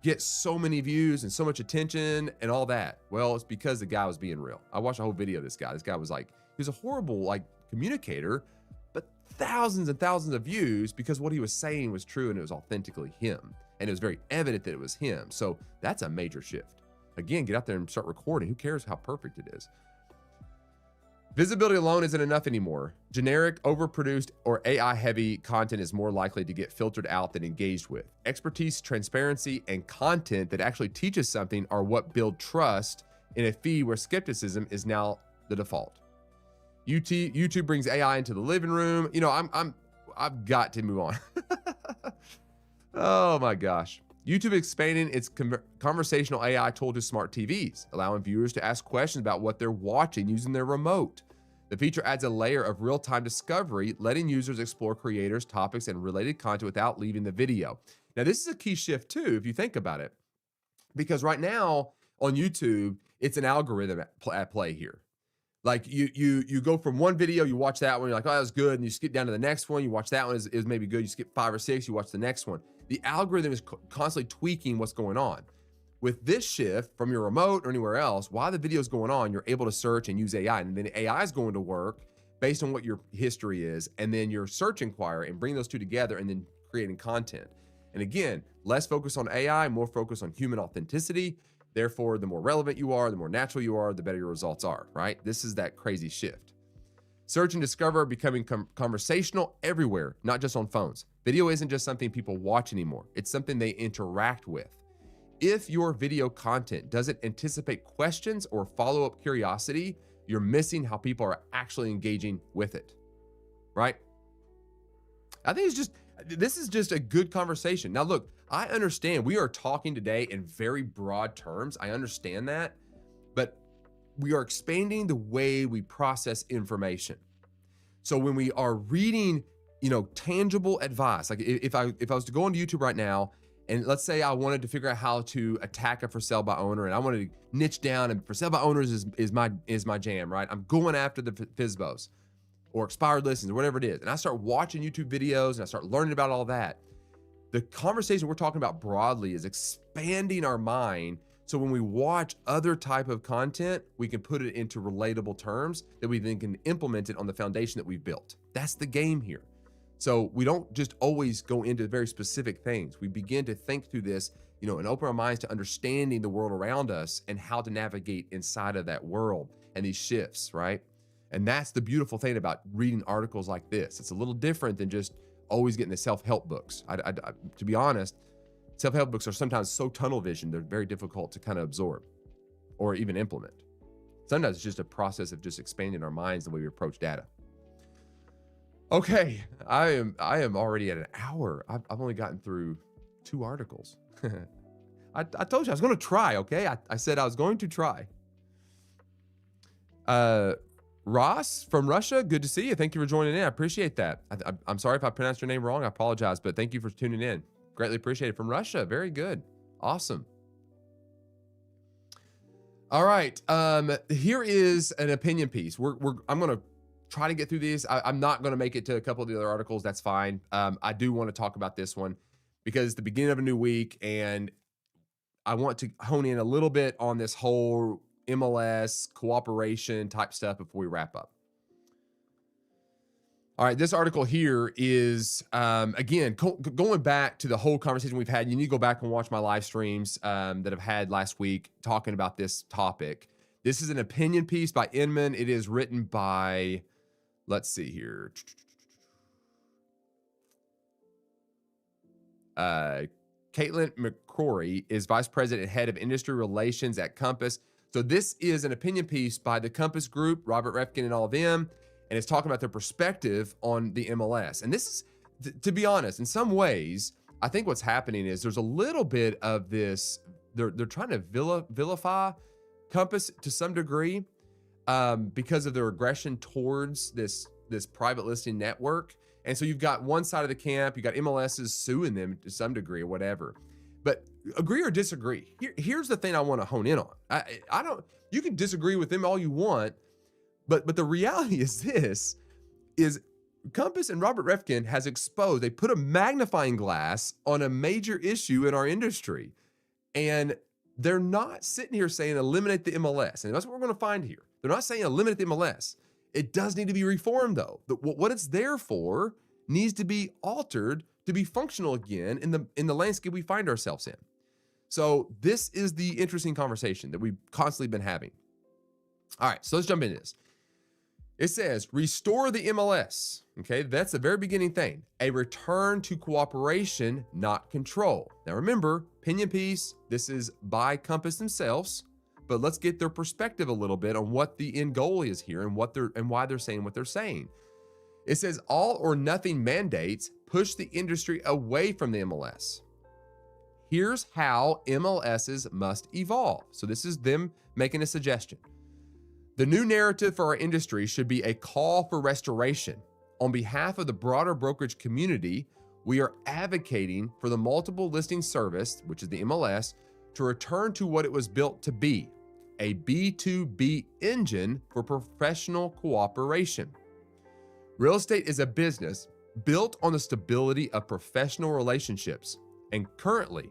get so many views and so much attention and all that? Well, it's because the guy was being real. I watched a whole video of this guy. This guy was like, he was a horrible like communicator, but thousands and thousands of views because what he was saying was true and it was authentically him. And it was very evident that it was him. So that's a major shift. Again, get out there and start recording. Who cares how perfect it is? Visibility alone isn't enough anymore. Generic, overproduced, or AI-heavy content is more likely to get filtered out than engaged with. Expertise, transparency, and content that actually teaches something are what build trust in a feed where skepticism is now the default. YouTube brings AI into the living room. You know, I've got to move on. Oh my gosh. YouTube expanding its conversational AI tool to smart TVs, allowing viewers to ask questions about what they're watching using their remote. The feature adds a layer of real-time discovery, letting users explore creators, topics, and related content without leaving the video. Now, this is a key shift too, if you think about it, because right now on YouTube, it's an algorithm at play here. Like you go from one video, you watch that one, you're like, oh, that was good. And you skip down to the next one. You watch that one, is maybe good. You skip 5 or 6, you watch the next one. The algorithm is constantly tweaking what's going on. With this shift from your remote or anywhere else, while the video is going on, you're able to search and use AI. And then AI is going to work based on what your history is. And then your search inquirer and bring those two together and then creating content. And again, less focus on AI, more focus on human authenticity. Therefore, the more relevant you are, the more natural you are, the better your results are, right? This is that crazy shift. Search and discover are becoming conversational everywhere, not just on phones. Video isn't just something people watch anymore. It's something they interact with. If your video content doesn't anticipate questions or follow-up curiosity, you're missing how people are actually engaging with it, right? I think this is just a good conversation. Now, look, I understand we are talking today in very broad terms. I understand that, but we are expanding the way we process information. So when we are reading, tangible advice, like if I was to go onto YouTube right now, and let's say I wanted to figure out how to attack a for sale by owner, and I wanted to niche down, and for sale by owners is my jam, right? I'm going after the FSBOs or expired listings or whatever it is. And I start watching YouTube videos and I start learning about all that. The conversation we're talking about broadly is expanding our mind. So when we watch other type of content, we can put it into relatable terms that we then can implement it on the foundation that we've built. That's the game here. So we don't just always go into very specific things. We begin to think through this, and open our minds to understanding the world around us and how to navigate inside of that world and these shifts, right? And that's the beautiful thing about reading articles like this. It's a little different than just always getting the self-help books. To be honest, self-help books are sometimes so tunnel vision, they're very difficult to kind of absorb or even implement. Sometimes it's just a process of just expanding our minds the way we approach data. Okay, I am already at an hour. I've only gotten through 2 articles. I told you I was going to try, okay? I said I was going to try. Ross from Russia, good to see you. Thank you for joining in. I appreciate that. I'm sorry if I pronounced your name wrong. I apologize, but thank you for tuning in. Greatly appreciated. From Russia, very good. Awesome. All right, here is an opinion piece. I'm going to try to get through these. I'm not going to make it to a couple of the other articles. That's fine. I do want to talk about this one because it's the beginning of a new week, and I want to hone in a little bit on this whole MLS cooperation type stuff before we wrap up. All right, this article here is, again, going back to the whole conversation we've had. You need to go back and watch my live streams that I've had last week talking about this topic. This is an opinion piece by Inman. It is written by, let's see here. Caitlin McCrory is Vice President and Head of Industry Relations at Compass. So this is an opinion piece by the Compass Group, Robert Refkin and all of them, and it's talking about their perspective on the MLS. And this is, to be honest, in some ways, I think what's happening is there's a little bit of this, they're trying to vilify Compass to some degree. because of their aggression towards this private listing network. And so you've got one side of the camp, you got MLSs suing them to some degree or whatever. But agree or disagree. Here's the thing I want to hone in on. I don't. You can disagree with them all you want, but the reality is this: is Compass and Robert Refkin has exposed. They put a magnifying glass on a major issue in our industry, and they're not sitting here saying eliminate the MLS, and that's what we're going to find here. They're not saying eliminate the MLS. It does need to be reformed, though. What it's there for needs to be altered to be functional again in the landscape we find ourselves in. So this is the interesting conversation that we've constantly been having. All right, so let's jump into this. It says, restore the MLS. Okay, that's the very beginning thing. A return to cooperation, not control. Now remember, opinion piece, this is by Compass themselves, but let's get their perspective a little bit on what the end goal is here and why they're saying what they're saying. It says all or nothing mandates push the industry away from the MLS. Here's how MLSs must evolve. So this is them making a suggestion. The new narrative for our industry should be a call for restoration. On behalf of the broader brokerage community, we are advocating for the multiple listing service, which is the MLS, to return to what it was built to be, a B2B engine for professional cooperation. Real estate is a business built on the stability of professional relationships, and currently,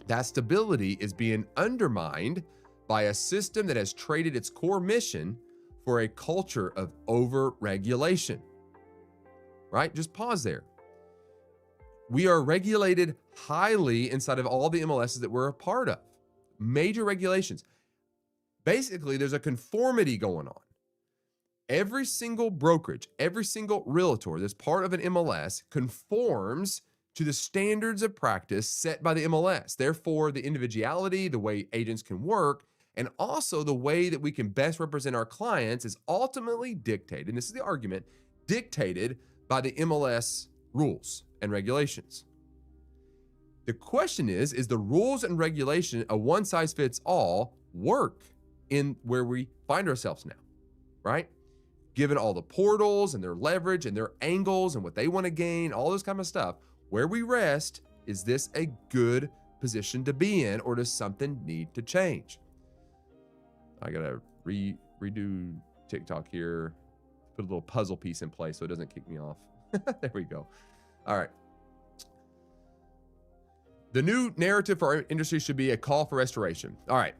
that stability is being undermined by a system that has traded its core mission for a culture of over-regulation. Right? Just pause there. We are regulated highly inside of all the MLSs that we're a part of. Major regulations. Basically, there's a conformity going on. Every single brokerage, every single realtor that's part of an MLS conforms to the standards of practice set by the MLS. Therefore, the individuality, the way agents can work, and also the way that we can best represent our clients is ultimately dictated, and this is the argument, dictated by the MLS rules and regulations. The question is the rules and regulation a one-size-fits-all work in where we find ourselves now, right? Given all the portals and their leverage and their angles and what they want to gain, all this kind of stuff, where we rest, is this a good position to be in, or does something need to change? I gotta redo TikTok here, put a little puzzle piece in place so it doesn't kick me off. There we go. All right. The new narrative for our industry should be a call for restoration. All right.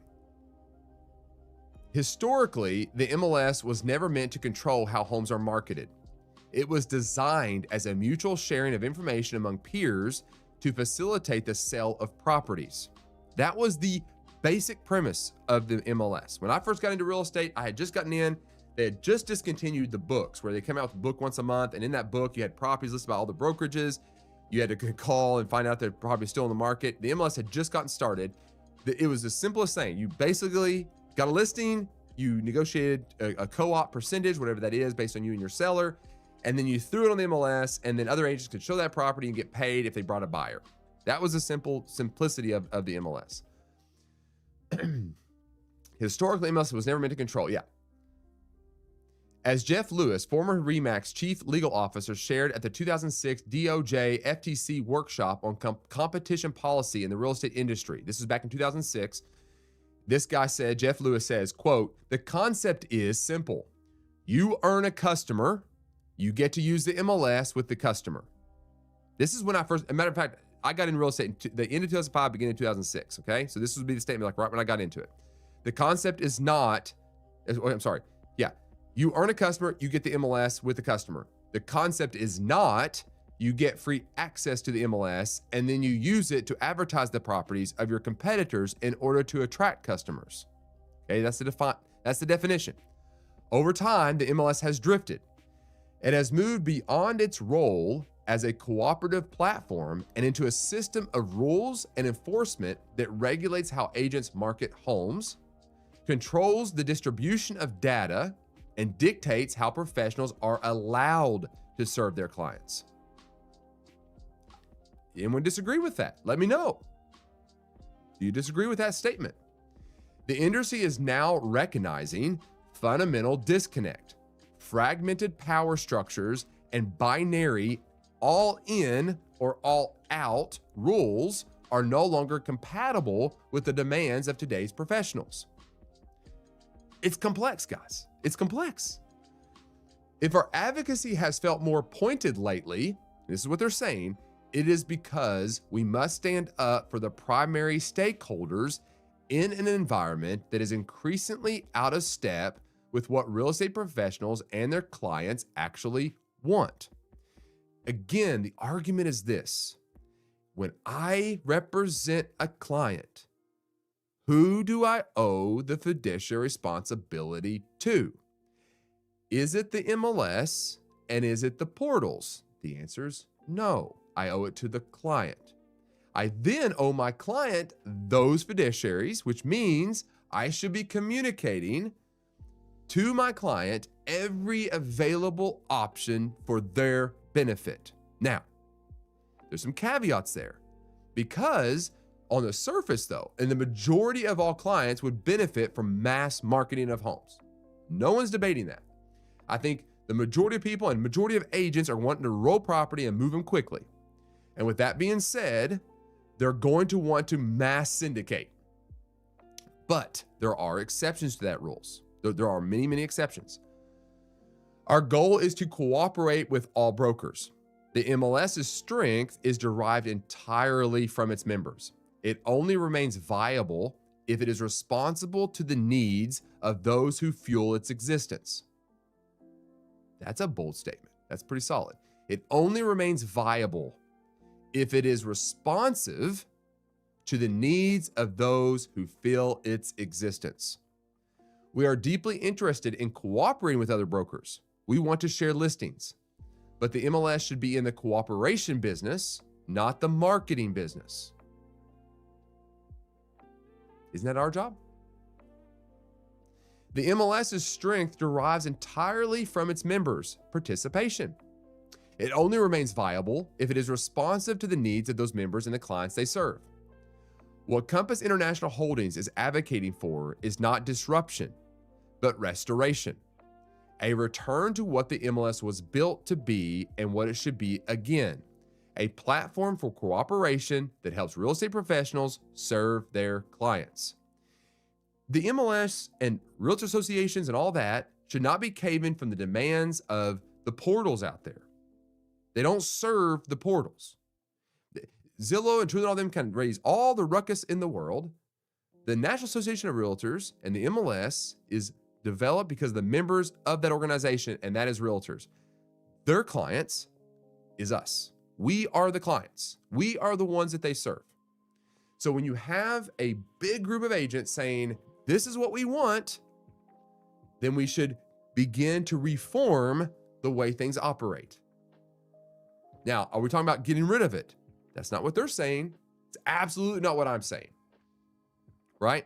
Historically, the MLS was never meant to control how homes are marketed. It was designed as a mutual sharing of information among peers to facilitate the sale of properties. That was the basic premise of the MLS. When I first got into real estate, I had just gotten in. They had just discontinued the books where they come out with a book once a month. And in that book, you had properties listed by all the brokerages. You had to call and find out they're probably still in the market. The MLS had just gotten started. It was the simplest thing. You basically got a listing, you negotiated a co-op percentage, whatever that is, based on you and your seller. And then you threw it on the MLS, and then other agents could show that property and get paid if they brought a buyer. That was the simplicity of the MLS. Historically, MLS was never meant to control. Yeah. As Jeff Lewis, former RE/MAX chief legal officer, shared at the 2006 DOJ FTC workshop on competition policy in the real estate industry. This is back in 2006. This guy said, Jeff Lewis says, quote, "The concept is simple. You earn a customer, you get to use the MLS with the customer." This is when I first, as a matter of fact, I got in real estate in the end of 2005, beginning of 2006. Okay. So this would be the statement, like right when I got into it. The concept is not, I'm sorry. Yeah. You earn a customer, you get the MLS with the customer. The concept is not you get free access to the MLS and then you use it to advertise the properties of your competitors in order to attract customers. Okay. That's the definition. Over time, the MLS has drifted. It has moved beyond its role as a cooperative platform and into a system of rules and enforcement that regulates how agents market homes, controls the distribution of data, and dictates how professionals are allowed to serve their clients. Anyone disagree with that? Let me know. Do you disagree with that statement? The industry is now recognizing fundamental disconnect. Fragmented power structures and binary all in or all out rules are no longer compatible with the demands of today's professionals. It's complex, guys. It's complex. If our advocacy has felt more pointed lately, this is what they're saying, it is because we must stand up for the primary stakeholders in an environment that is increasingly out of step with what real estate professionals and their clients actually want. Again, the argument is this: when I represent a client, who do I owe the fiduciary responsibility to? Is it the MLS and is it the portals? The answer is no. I owe it to the client. I then owe my client those fiduciaries, which means I should be communicating to my client every available option for their benefit. Now, there's some caveats there, because on the surface though, and the majority of all clients would benefit from mass marketing of homes. No one's debating that. I think the majority of people and majority of agents are wanting to roll property and move them quickly. And with that being said, they're going to want to mass syndicate. But there are exceptions to that rules. There are many, many exceptions. Our goal is to cooperate with all brokers. The MLS's strength is derived entirely from its members. It only remains viable if it is responsible to the needs of those who fuel its existence. That's a bold statement. That's pretty solid. It only remains viable if it is responsive to the needs of those who fill its existence. We are deeply interested in cooperating with other brokers. We want to share listings, but the MLS should be in the cooperation business, not the marketing business. Isn't that our job? The MLS's strength derives entirely from its members' participation. It only remains viable if it is responsive to the needs of those members and the clients they serve. What Compass International Holdings is advocating for is not disruption, but restoration. A return to what the MLS was built to be and what it should be again. A platform for cooperation that helps real estate professionals serve their clients. The MLS and realtor associations and all that should not be caving from the demands of the portals out there. They don't serve the portals. Zillow and Truth and all them can raise all the ruckus in the world. The National Association of Realtors and the MLS is developed because of the members of that organization, and that is realtors. Their clients is us. We are the clients. We are the ones that they serve. So when you have a big group of agents saying, this is what we want, then we should begin to reform the way things operate. Now, are we talking about getting rid of it? That's not what they're saying. It's absolutely not what I'm saying. Right?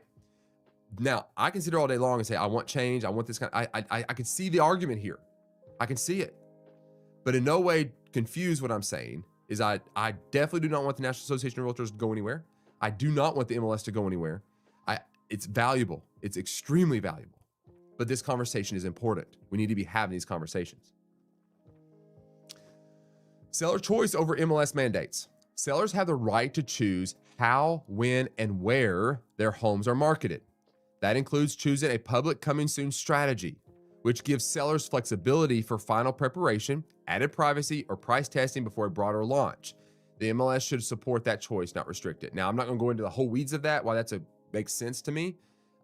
Now, I can sit here all day long and say, I want change. I want this kind of, I can see the argument here. I can see it. But in no way confuse what I'm saying is I definitely do not want the National Association of Realtors to go anywhere. I do not want the MLS to go anywhere. It's valuable. It's extremely valuable. But this conversation is important. We need to be having these conversations. Seller choice over MLS mandates. Sellers have the right to choose how, when, and where their homes are marketed. That includes choosing a public coming soon strategy, which gives sellers flexibility for final preparation, added privacy, or price testing before a broader launch. The MLS should support that choice, not restrict it. Now, I'm not going to go into the whole weeds of that, why makes sense to me.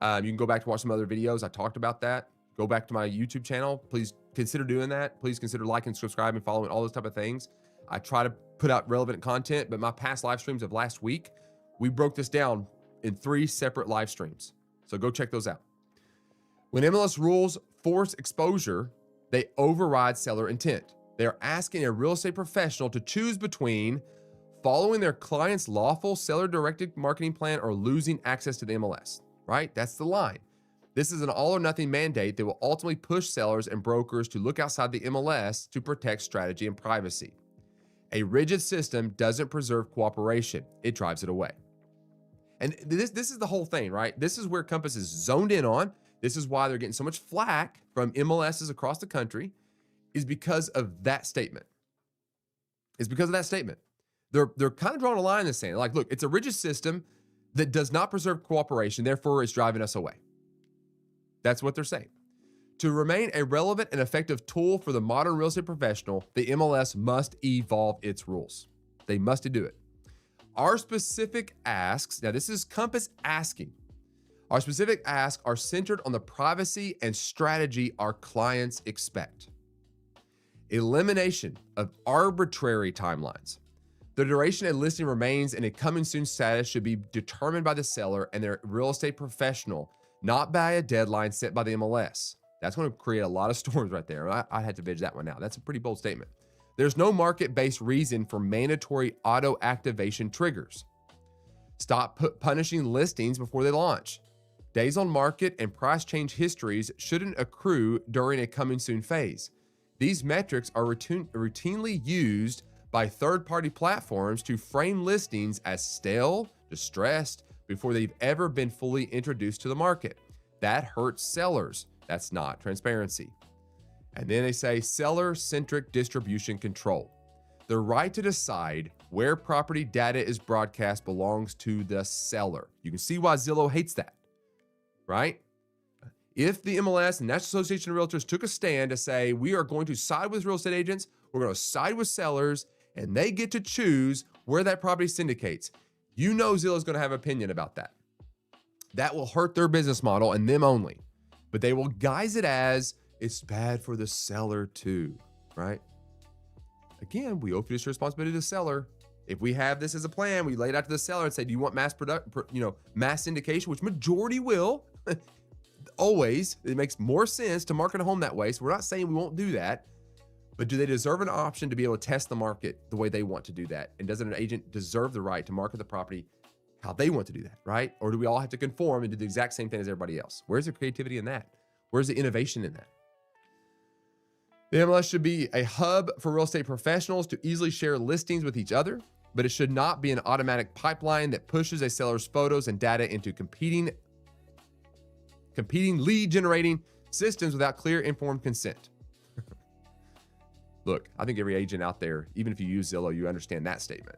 You can go back to watch some other videos. I talked about that. Go back to my YouTube channel. Please consider doing that. Please consider liking, subscribing, following, all those type of things. I try to put out relevant content, but my past live streams of last week, we broke this down in 3 separate live streams. So go check those out. When MLS rules force exposure, they override seller intent. They are asking a real estate professional to choose between following their client's lawful seller-directed marketing plan or losing access to the MLS, right? That's the line. This is an all-or-nothing mandate that will ultimately push sellers and brokers to look outside the MLS to protect strategy and privacy. A rigid system doesn't preserve cooperation. It drives it away. And this is the whole thing, right? This is where Compass is zoned in on. This is why they're getting so much flack from MLSs across the country, is because of that statement. It's because of that statement. They're kind of drawing a line in the sand. Like, look, it's a rigid system that does not preserve cooperation, therefore it's driving us away. That's what they're saying. To remain a relevant and effective tool for the modern real estate professional, the MLS must evolve its rules. They must do it. Our specific asks, now this is Compass asking, our specific asks are centered on the privacy and strategy our clients expect. Elimination of arbitrary timelines. The duration a listing remains in a coming soon status should be determined by the seller and their real estate professional, not by a deadline set by the MLS. That's going to create a lot of storms right there. I had to veg that one out. That's a pretty bold statement. There's no market-based reason for mandatory auto activation triggers. Stop punishing listings before they launch. Days on market and price change histories shouldn't accrue during a coming soon phase. These metrics are routinely used by third-party platforms to frame listings as stale, distressed, before they've ever been fully introduced to the market. That hurts sellers. That's not transparency. And then they say seller-centric distribution control. The right to decide where property data is broadcast belongs to the seller. You can see why Zillow hates that, right? If the MLS and National Association of Realtors took a stand to say, we are going to side with real estate agents, we're going to side with sellers, and they get to choose where that property syndicates, you know Zillow's going to have an opinion about that. That will hurt their business model and them only. But they will guise it as it's bad for the seller too, right? Again, we owe fiduciary responsibility to the seller. If we have this as a plan, we lay it out to the seller and say, do you want mass syndication, which majority will. Always, it makes more sense to market a home that way. So we're not saying we won't do that, but do they deserve an option to be able to test the market the way they want to do that? And doesn't an agent deserve the right to market the property how they want to do that, right? Or do we all have to conform and do the exact same thing as everybody else? Where's the creativity in that? Where's the innovation in that? The MLS should be a hub for real estate professionals to easily share listings with each other, but it should not be an automatic pipeline that pushes a seller's photos and data into competing lead generating systems without clear informed consent. Look, I think every agent out there, even if you use Zillow, you understand that statement.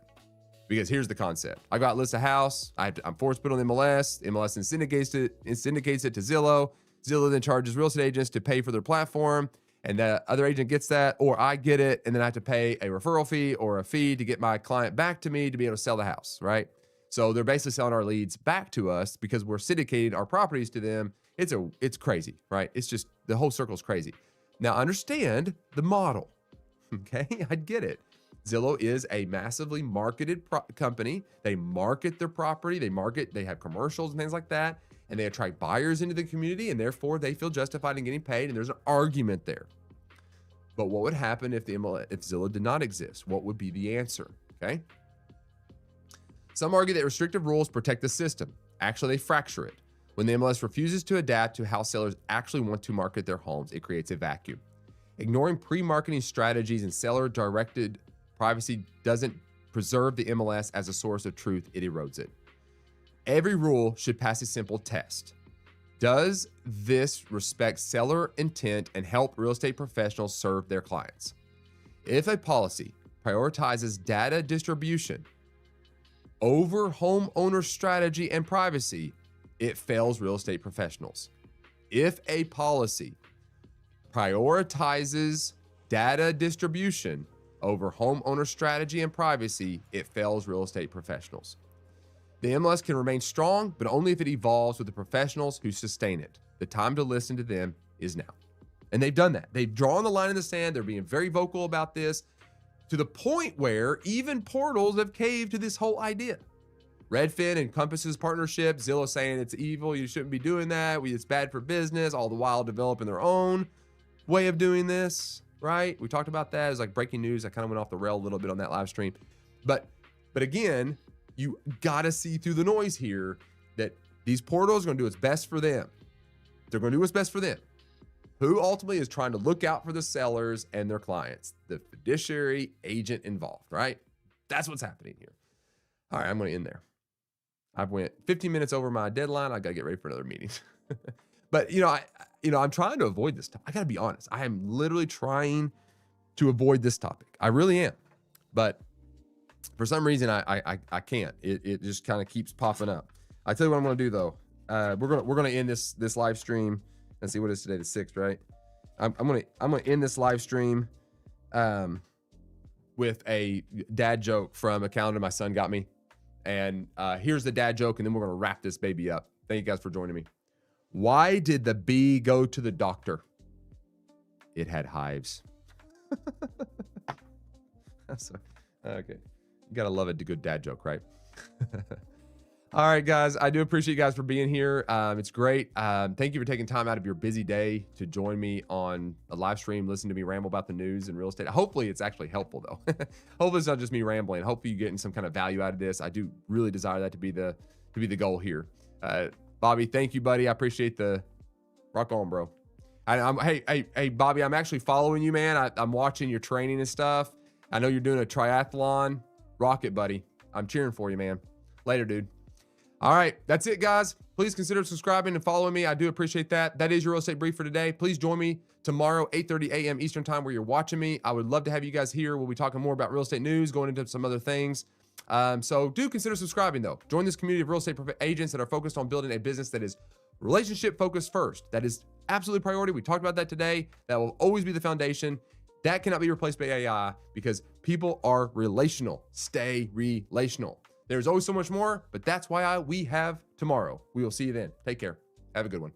Because here's the concept. I got list a house. I'm forced to put on the MLS. MLS then syndicates it to Zillow. Zillow then charges real estate agents to pay for their platform. And the other agent gets that, or I get it, and then I have to pay a referral fee or a fee to get my client back to me to be able to sell the house, right? So they're basically selling our leads back to us because we're syndicating our properties to them. It's crazy, right? It's just, the whole circle is crazy. Now understand the model, okay? I get it. Zillow is a massively marketed company. They market their property. They have commercials and things like that, and they attract buyers into the community, and therefore they feel justified in getting paid, and there's an argument there. But what would happen if Zillow did not exist? What would be the answer, okay? Some argue that restrictive rules protect the system. Actually, they fracture it. When the MLS refuses to adapt to how sellers actually want to market their homes, it creates a vacuum. Ignoring pre-marketing strategies and seller-directed privacy doesn't preserve the MLS as a source of truth, it erodes it. Every rule should pass a simple test. Does this respect seller intent and help real estate professionals serve their clients? If a policy prioritizes data distribution over homeowner strategy and privacy, it fails real estate professionals. If a policy prioritizes data distribution over homeowner strategy and privacy, it fails real estate professionals. The MLS can remain strong, but only if it evolves with the professionals who sustain it. The time to listen to them is now. And they've done that. They've drawn the line in the sand. They're being very vocal about this to the point where even portals have caved to this whole idea. Redfin and Compass's partnership, Zillow saying it's evil, you shouldn't be doing that, it's bad for business, all the while developing their own way of doing this, right? We talked about that as like breaking news. I kind of went off the rail a little bit on that live stream. But again, you gotta see through the noise here that these portals are gonna do what's best for them. They're gonna do what's best for them. Who ultimately is trying to look out for the sellers and their clients? The fiduciary agent involved, right? That's what's happening here. All right, I'm gonna end there. I've went 15 minutes over my deadline. I got to get ready for another meeting. But I'm trying to avoid this. I got to be honest. I am literally trying to avoid this topic. I really am. But for some reason, I can't. It just kind of keeps popping up. I tell you what I'm going to do though. We're gonna end this live stream. Let's see, what is today, the 6th, right? I'm gonna end this live stream with a dad joke from a calendar my son got me. And here's the dad joke, and then we're gonna wrap this baby up. Thank you guys for joining me. Why did the bee go to the doctor? It had hives. Okay. You gotta love it, a good dad joke, right? All right, guys. I do appreciate you guys for being here. It's great. Thank you for taking time out of your busy day to join me on a live stream, listen to me ramble about the news and real estate. Hopefully it's actually helpful though. Hopefully it's not just me rambling. Hopefully you're getting some kind of value out of this. I do really desire that to be the goal here. Bobby, thank you, buddy. I appreciate the rock on, bro. Hey, Bobby, I'm actually following you, man. I'm watching your training and stuff. I know you're doing a triathlon. Rock it, buddy. I'm cheering for you, man. Later, dude. All right, that's it, guys. Please consider subscribing and following me. I do appreciate that. That is your real estate brief for today. Please join me tomorrow, 8:30 a.m. Eastern time, where you're watching me. I would love to have you guys here. We'll be talking more about real estate news, going into some other things. So do consider subscribing, though. Join this community of real estate agents that are focused on building a business that is relationship focused first. That is absolutely priority. We talked about that today. That will always be the foundation. That cannot be replaced by AI because people are relational. Stay relational. There's always so much more, but that's why we have tomorrow. We will see you then. Take care. Have a good one.